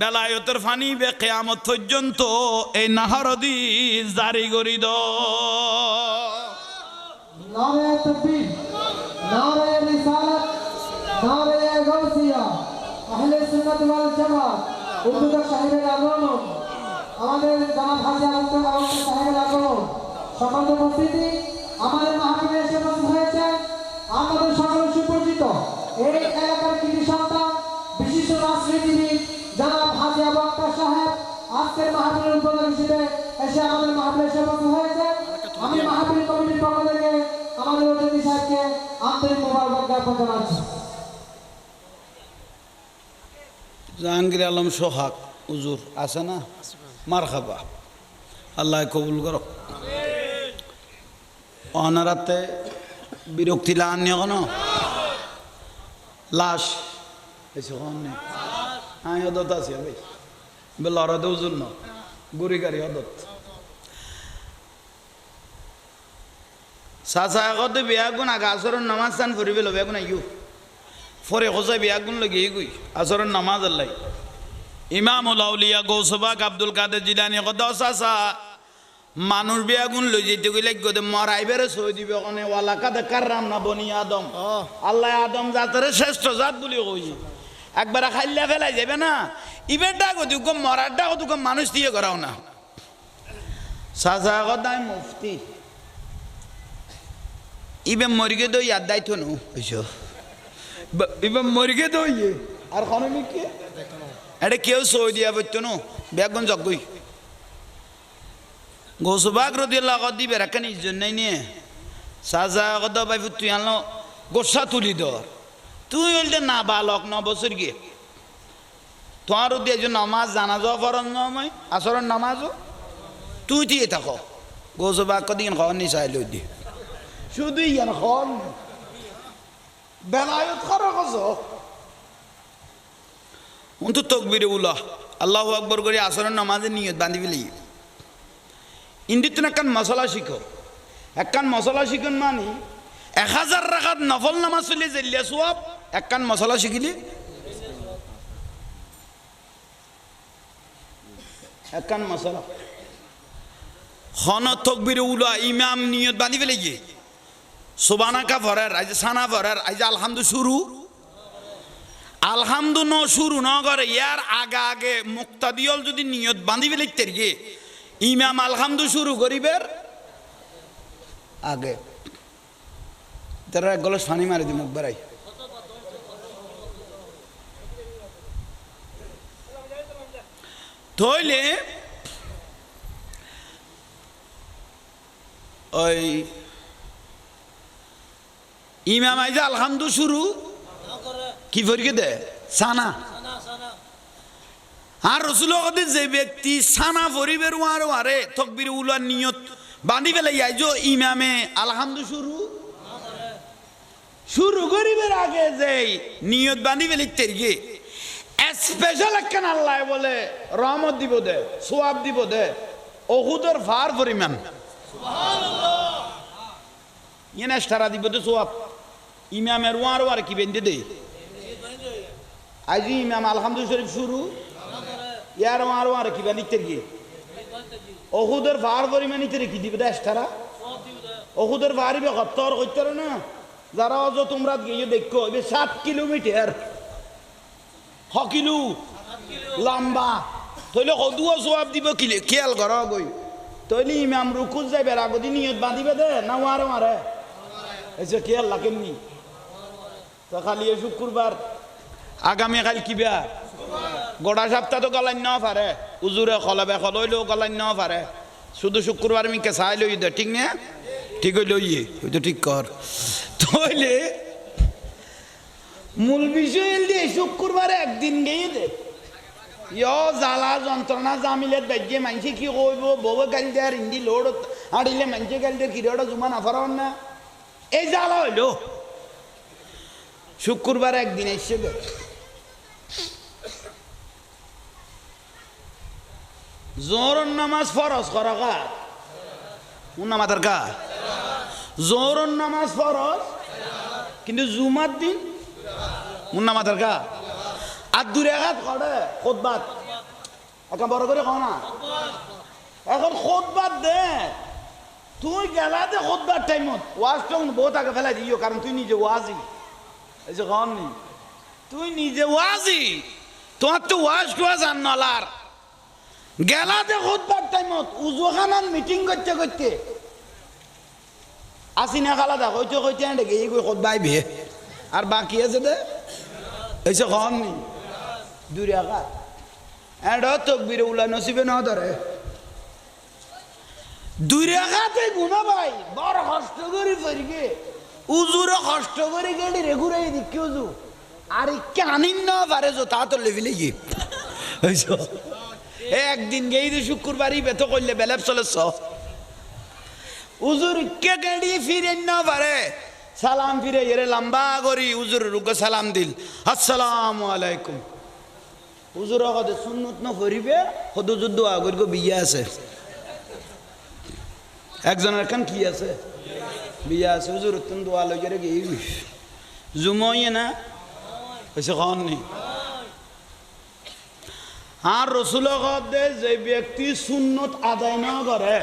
বেলায়তের ফানি বে কিয়ামত পর্যন্ত এই নাহরদি জারি করি দ নারে তাকবীর নারে রিসালাত নারে গাউসিয়া আহলে সুন্নাত ওয়াল জামাত উদ্যোক্তা সাহেবের আগমন আমাদের জামাত হাজি আলম সাহেবের আগমন সকল উপস্থিতি আমাদের মাহফিলে এসে উপস্থিত হয়েছে আমাদের সকল সুপরিচিত এই এলাকার কৃতি সন্তান বিশিষ্ট রাজনীতিবিদ জনাব হাজি আবু আক্তার সাহেব আজকের মাহফিলের উদ্বোধক হিসেবে এসে আমাদের মাহফিলে এসে উপস্থিত হয়েছে আমি মাহফিল কমিটির পক্ষ থেকে আমাদের অতিথি সাহেবকে আন্তরিক মোবারকবাদ জ্ঞাপন জানাচ্ছি। জাহাঙ্গীর আলম সোহাগ হুজুর আছে না মারহাবা আল্লাহ কবুল করো অনারাতে বিরক্তি লান কেন লাশ এসে নেই হ্যাঁ হদত আছে ভাই লড়াতে হুজুর ন গুড়ি গাড়ি হদত চাচা আগতে বিয়াগুন আগে আসরের নামাজ চান ফুরি পেল বেগুন আইও ফরে খোঁজাই বিয়াগুন লগে গুই আসরের নামাজ আল্লাহ ইমামুল আউলিয়া গৌসবাক আব্দুল কাদের জিলানি কত চাচা মানুষ বিয়াগুন লই যেতে গেলে গদে মরাইবেরে সই দিবে ওখানে ওয়ালাকাদে কাররাম না বনি আদম আল্লাহ আদম জাতের শ্রেষ্ঠ জাত বলি কই একবার খাইলা ফেলাই যাবে না ইবের ডাক দুঃখ মরার ডাক দুঃখ মানুষ দিয়ে করাও না চাচা কদাই মুফতি ইবে মরিগে দই আর দায়িত্ব নো বুঝছো ইবে মরিগে দই আর কোনো মিকে এটা কেউ সই দিয়া বলতো নো বেগুন জগই গৌসবাক রদিয়াল্লাহ কদি বেরাকানি জন্যই নিয়ে সাজা কদ ভাই তুই আনলো গোসা তুলি ধর তুই বলতে না বালক 9 বছর গিয়ে তোমার দিয়ে যে নামাজ জানাজা ফরজ নয় আসরের নামাজও তুই দিয়ে থাকো গৌসবাক কদিন খাওয়ার নি চাইলে দিয়ে শুধু ইয়ান খন বেলায়ত করা কস অন্তু তকবিরে উল্লাহ আল্লাহু আকবার করে আসরের নামাজে নিয়ত বাঁধি ফেলি ইন্দিতন একখান মশলা শিখো একখান মশলা শিখুন মানি 1000 রাকাত নফল নামাজ চলে জেলিয়া সওয়াব একখান মশলা শিখিলি একখান মশলা খন তকবিরে উল্লাহ ইমাম নিয়ত বাঁধি ফেলে গিয়ে সুবহানাকা ফরার আজ সানা ফরার আজ আলহামদু শুরু আলহামদু ন শুরু ন করে ইয়ার আগে আগে মুক্তাদিয়ল যদি নিয়ত বাঁধি ফেলে গিয়ে ইমাম আলহামদু শুরু করিবের আগে তারা এক গলাস পানি মারি দি মুখ বেড়াই ধইলে ওই ইমাম আইজা আলহামদু শুরু কি ফরিকে দে সানা আর রসুল যে ব্যক্তি সানা ফরিবের ওয়ার ওয়ারে তকবির উলার নিয়ত বাঁধি ফেলে আইজো ইমামে আলহামদু শুরু করিবের আগে যে নিয়ত বাঁধি ফেলে তেরিয়ে স্পেশাল একখান আল্লাহ বলে রহমত দিব দে সোয়াব দিব দে ওহুদের ফার পরিমাণ ইয়েন এস্টারা দিব দে সোয়াব ইমামের ওয়ার ওয়ার কি বেঁধে দে আজি ইমাম আলহামদুলিল্লাহ শরীফ শুরু ইয়ার আরো আর কিবা নিতে গিয়ে ওহুদের ভার পরিমাণ নিতে কি দিবে দেশটারা ওহুদের ভারিবে হত্তর করতে না যারা অজ তোমরা গিয়ে দেখো 7 কিলোমিটার কিলো লম্বা তইলে কদুয়া জবাব দিব কিলে খেয়াল কর গই তইলে ইমাম রুকুজ যাইবে আগদি নিয়ত বাঁধিবে দে না মারে মারে এসে খেয়াল লাগেননি তো খালি শুক্রবার আগামীকাল কিবা গোটা সপ্তাহ তো গলাইন ন পারে উজুরে খলাবে খলইলেও গলাইন ন পারে শুধু শুক্রবার মিকে চাই লই দে ঠিক না ঠিক হইল ইয়ে ওই তো ঠিক কর তইলে মূল বিষয় দিয়ে শুক্রবার একদিন গিয়ে দে জ্বালা যন্ত্রণা জামিলের বেজে মানুষে কি কইব বউ গাল দেয় হিন্দি লোড আড়িলে মানুষে গাল দিয়ে কিরোটা জুমা না ফারান না এই জ্বালা হইল শুক্রবার একদিন এসে দে জোহর নামাজ ফরজ করা কা নামাজের কা জোহর নামাজ ফরজ কিন্তু জুমার দিন নামাজের কা আর দূরে আঘাত করে খোদবাত একটা বড় করে কও না এখন খোদবাত দে তুই গেলা দে খোদবার টাইমত ওয়াজ টাউন বহুত আগে ফেলাই দিও কারণ তুই নিজে ওয়াজি এই যে কন নি তুই নিজে ওয়াজি তোমার তো ওয়াজ কোয়া জান নলার গেলা দে খোদবার টাইমত উজুখানান মিটিং করতে করতে আসিনা খালা দা কইতে কইতে আন্ডে গিয়ে কই খোদবাই বে আর বাকি আছে দে এই যে কন নি দূরে আঘাত এডো তকবিরে উলা নসিবে না ধরে দূরে আঘাতে গুনা ভাই বড় কষ্ট করে ফেরিগে উজুরে কষ্ট করে গেলি রে ঘুরাই দিকে উজু আর ইকে আনিন না পারে যো তা তো লেভেলে গিয়ে একদিন গেই যে শুক্রবারই বেত করলে বেলেপ চলেছ উজুর ইকে গেড়ি ফিরে না পারে সালাম ফিরে এরে লম্বা করি উজুর রুকে সালাম দিল আসসালামু আলাইকুম হুজুর কদে সুন্নত ন ফরিবে কদু যুদ্ধ আগর গো বিয়া আছে একজনের কান কি আছে বিয়া আছে হুজুর তুন দোয়া লই রে গই জুমই না এসে কোন নি আর রাসূল কদে যে ব্যক্তি সুন্নত আদায় না করে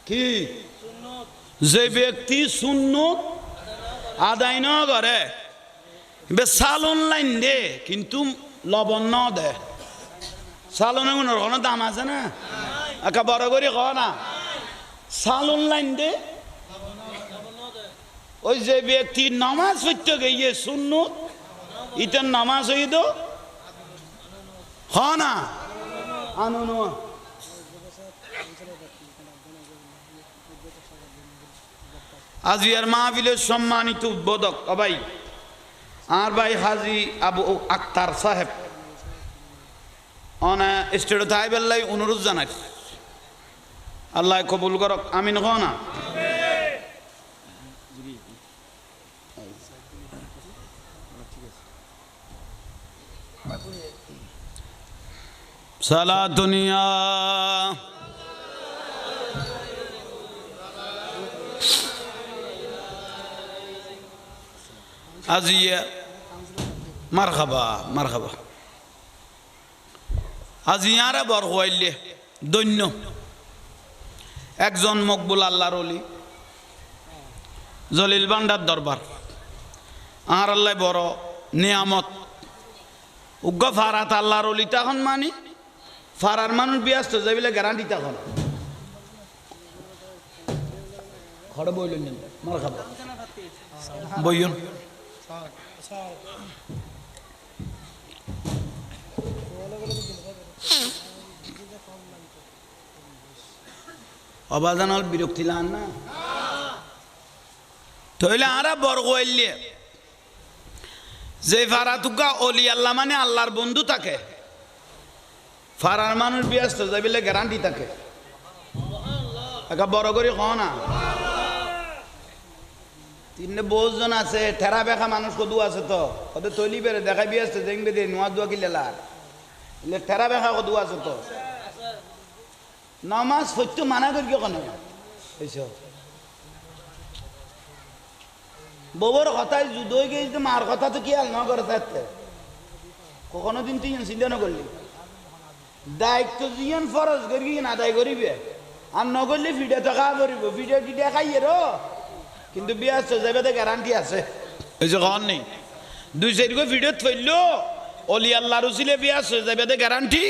কি সুন্নত যে ব্যক্তি সুন্নত আদায় না করে সালন লাইন দে কিন্তু লবণ ন দে সালনে কোনো দাম আছে না একা বড় করে ক না সালন লাইন দে ওই যে ব্যক্তি নামাজ পড়তে গিয়ে সুন্নত ইতেন নামাজ হই দো হ না আনো ন আজিয়ার মাহফিলের সম্মানিত উদ্বোধক ভাই আর ভাই হাজি আবু আক্তার সাহেব অনা স্টেট তাই বেল্লাই অনুরোধ জানাই আল্লাহ কবুল করক আমিন হ না সালা দুনিয়া আজিয়া মারহাবা মারহাবা আজিয়ারে বর হইলে দৈন্য একজন মকবুল আল্লাহর ওলি জলিল বান্ডার দরবার আর আল্লাহ বড় নিয়ামত উগ্র ফারাত আল্লাহর ওলি তখন মানি ফারার মানুষ ব্যস্ত যাইলে গ্যারান্টি তখন খড় বইলেন মারহাবা বইন অবাজানল বিরক্তি লান না তইলে আরা বর্গ হইলে যে ফারাতুকা অলি আল্লাহ মানে আল্লাহর বন্ধু থাকে ফারার মানুষ ব্যস্ত যাইলে গ্যারান্টি থাকে একা বড় করে ক না তিনটে বহুজন আছে ঠেরা বেখা মানুষ কদু আছে তো ওদের তৈলি বেড়ে দেখাই বি আসছে দেখবে দে নোয়া দোয়া কি লেলা ঠেরা বেখা কদু আছে তো নামাজ সত্য মানা করি কেন এইসব বউর কথায় যুদই গেছে মার কথা তো কি আল না করে থাকতে কখনো দিন তুই চিন্তা না করলি দায়িত্ব জিয়ান ফরজ করি আদায় করিবে আর নগরলে ফিডে তো খাওয়া করিব ফিডে টিডে খাইয়ে রো কিন্তু বিয়া যাবে তো গ্যারান্টি আছে এই যে কন নেই দুই সাইড করে ভিডিও থইলো অলি আল্লাহ রসুলে বিয়া যাবে তো গ্যারান্টি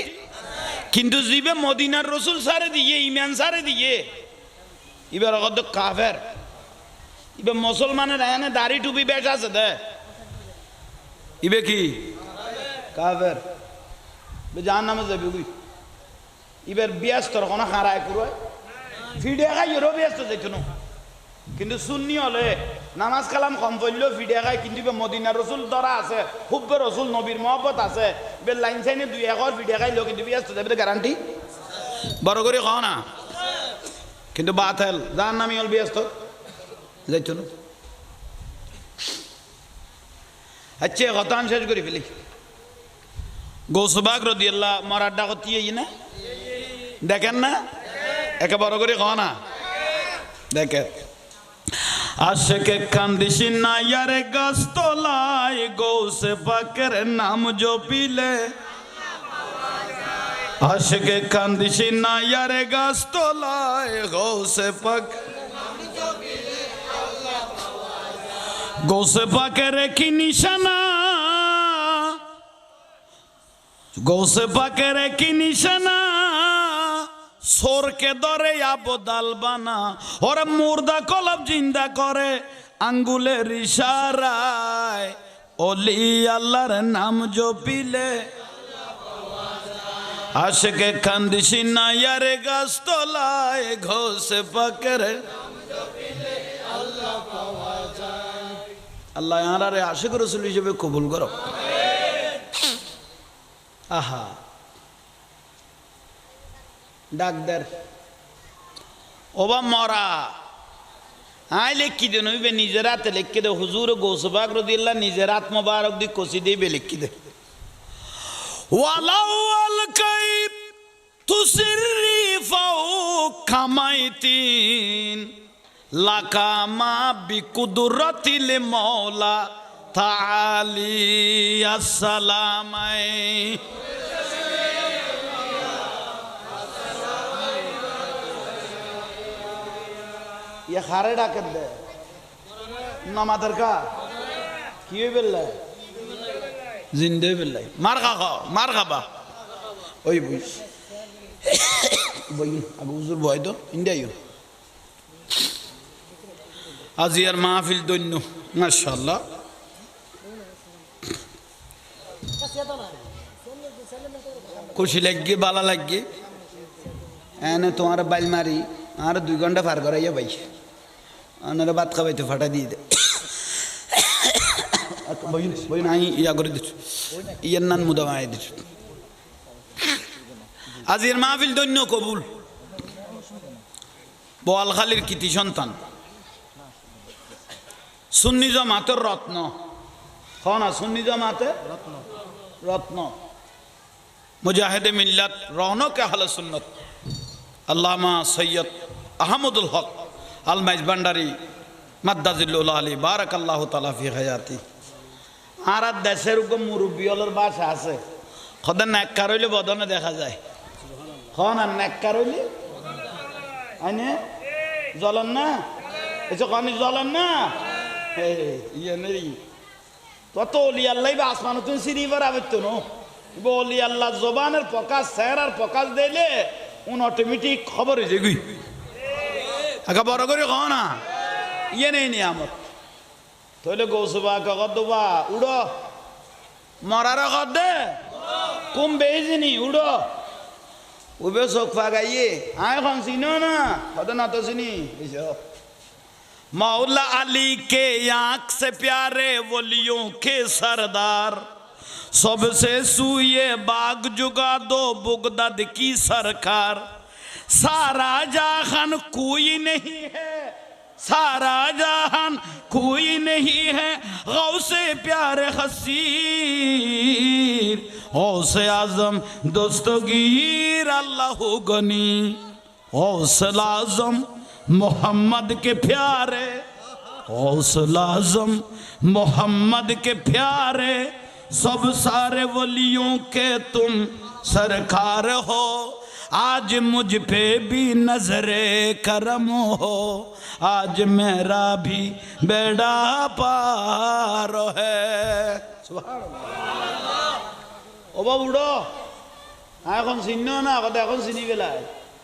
কিন্তু জিবে মদিনার রসুল সারে দিয়ে ইমান সারে দিয়ে এবার কত কাফের এবার মুসলমানের এখানে দাড়ি টুপি বেশ আছে দে ইবে কি কাফের জাহান নামে যাবি বুঝি এবার ব্যস্ত কোনো হারায় পুরো ভিডিও খাই এরও ব্যস্ত যাইতো না কিন্তু সুন্নি হলে নামাজ কালাম কম পড়লেও ভিডিও খাই কিন্তু মদিনার রসুল ধরা আছে হুব্বে রসুল নবীর মহব্বত আছে এবার লাইন সাইনে দুই একর ভিডিও খাইলেও কিন্তু ব্যস্ত যাবে গ্যারান্টি বড় করে খাও না কিন্তু বাত হেল যার নামি হল ব্যস্ত যাইতো না আচ্ছা কথা শেষ করে ফেলি গৌসবাগ রাদিয়াল্লাহ মরার ডাকতি না দেখেন না একে বড় করে খাও না দেখে আশেকে কান্দিসি না ইয়ারে গাছ তোলায় গৌসে পাকের নাম জপিলে আশেকে কান্দিসি না ইয়ারে গাছ তোলায় গৌসে পাক গৌসে পাকের কি নিশানা গৌসে পাকের কি নিশানা সোরকে ধরে আবদাল বানা ওরা মুর্দা কলব জিন্দা করে আঙ্গুলের ইশারায় ওলি আল্লাহর নাম জপিলে আশেকে কান্দিসি না ইয়ারে গাছ তোলায় গৌসে পাকের আল্লাহ আরে আশিক রাসূল হিসেবে কবুল করো আহা ডাকদার ওবা মরা আই লেখি দে নইবে নিজের হাতে লেখি দে হুজুর গৌসবাগ রাদিয়াল্লাহ নিজের হাত মোবারক দি কষি দিবে লেখি দে ওয়ালাউ আল কাইব তুসিরি ফাউ কামাইতিন লাকামা বিকুদরাতিল মাওলা তাআলি আসসালামাই ये खारे डाकत दे नमातर का किए बिल्ला जिंदे बिल्ला मार खा ओई बुई बुई अब हुजूर बॉय तो इंडिया यो आज यार महफिल दोन्नो माशाल्लाह खुशी लगी बाला लगी एने तुम्हारा बाल मारी আর 2 ঘন্টা পার করাইয়া ভাই আনারে ভাত খাওয়াইতে ফাটা দিয়ে দে বই নাই ইয়া করে দিছ ইয়ার নান মুদামাই দিছ আজির মাহফিল দন্য কবুল বোয়ালখালীর কৃতি সন্তান সুন্নি জামাতের রত্ন না সুন্নি জামাতের রত্ন মুজাহিদে মিল্লাত রওনক আহলে সুন্নাত আল্লামা সৈয়দ আহমদুল হক আল মাইজ ভান্ডারী মাদ্দাজিল্লুল আলী বারাকাল্লাহু তাআলা ফি হায়াতি আর দেশের উপর মুরব্বিয়লের বাসা আছে খোদা নেককার হইলে বদনে দেখা যায় খন আর নেককার হইলে আইনে জ্বলন না এসে কনি জ্বলন না ইয়ে নেই তত অলি আল্লাহ বা আসমান তুমি সিঁড়ি বাড়াবে নো অলি আল্লাহ জবানের প্রকাশ চেহারার প্রকাশ দিলে উন অটোমেটিক খবর হয়ে যাবি আগে বড় করে কহ না ইয়ে নেই নিয়ামত তাহলে গৌসবা কদবা উড়ো মরার কদে কুম বেজিনি উড়ো উবে চোখ ফাগাইয়ে আয় খন চিনো না কত না তো চিনি मौला अली के आंख से प्यारे वलियों के सरदार सबसे सूये बाग जुगा दो बुगदाद की सरकार सारा जहान कोई नहीं है सारा जहान कोई नहीं है गौसे प्यारे हसीर गौसे आजम दस्तगीर अल्लाह गनी गौसे आजम मोहम्मद के प्यारे हौसला आज़म मोहम्मद के प्यारे सब सारे वलियों के तुम सरकार हो आज मुझ पे भी नजरे करम हो आज मेरा भी बेड़ा पार है ও বাবু উড়ো এখন চিহ্ন না কথা এখন চিনি গেলাই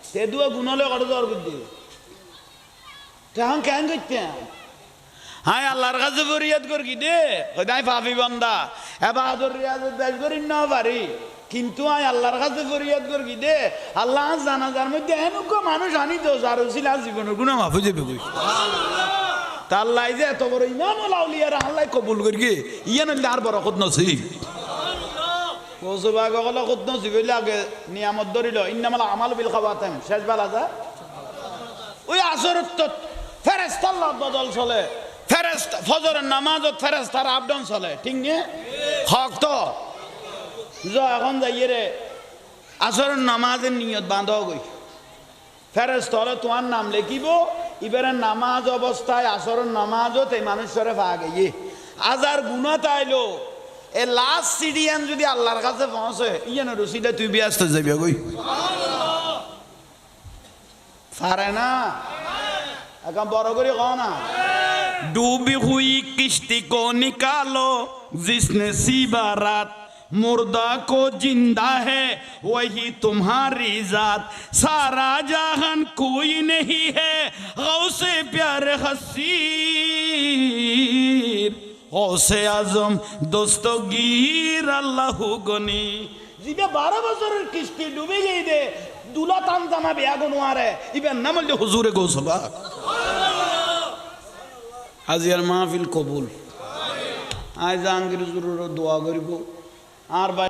তেদুয়া গুণলে কত দর বুদ্ধি তখন কেন করতে হ্যাঁ আল্লাহর কাছে ফরিয়াদ কর কি দে ওই পাপি বান্দা এবাদর রিয়াজত বেশ করি না পারি কিন্তু আয় আল্লাহর কাছে ফরিয়াদ কর কি দে আল্লাহ জানাজার মধ্যে এনুকো মানুষ আনি তো যার ছিল জীবনের গুণা মাফ হয়ে যাবে তা আল্লাহ যে এত বড় ইমাম আউলিয়ারা আল্লাহ কবুল করি ইয়ে নইলে আর বরকত নসিব কৌসুবা গেল খুদ নসিব হইলে আগে নিয়ামত ধরিল ইন্নামাল আমাল বিল খাওয়াতেম শেষ বেলা যা ওই আসরত ফেরেশতা আল্লাহ বদল চলে ফেরেশতা ফজরের নামাজত ফেরেশতার আপডাউন চলে ঠিক নে হক তো এখন যাইয়ে রে আসরের নামাজের নিয়ত বাঁধা গই ফেরেশতা হলে তোমার নাম লিখিব এবারে নামাজ অবস্থায় আসরের নামাজত এই মানুষের ভাগে আজার গুণা তাইলো এ লাস্ট সিডিয়ান যদি আল্লাহর কাছে পৌঁছে ইয়ে না রসিদা তুই ব্যস্ত যাবি গই পারে না এখন বড় করে কও না डूबी हुई किश्ती को निकालो जिसने सीबा रात मुर्दा को जिंदा है वही तुम्हारी जात सारा जहान कोई नहीं है गौसे प्यारे हसीर गौसे आजम दोस्तगीर अल्लाह गनी जिबे 12 বছরের কিস্তি ডুবে গই দে দুলা টান জামা বিয়া গনুয়ারে ইবে নাম হল হুজুরে গৌসবা আজিয়ার মাহফিল কবুল আজ জাহাঙ্গীর হুজুরের দোয়া করিব আর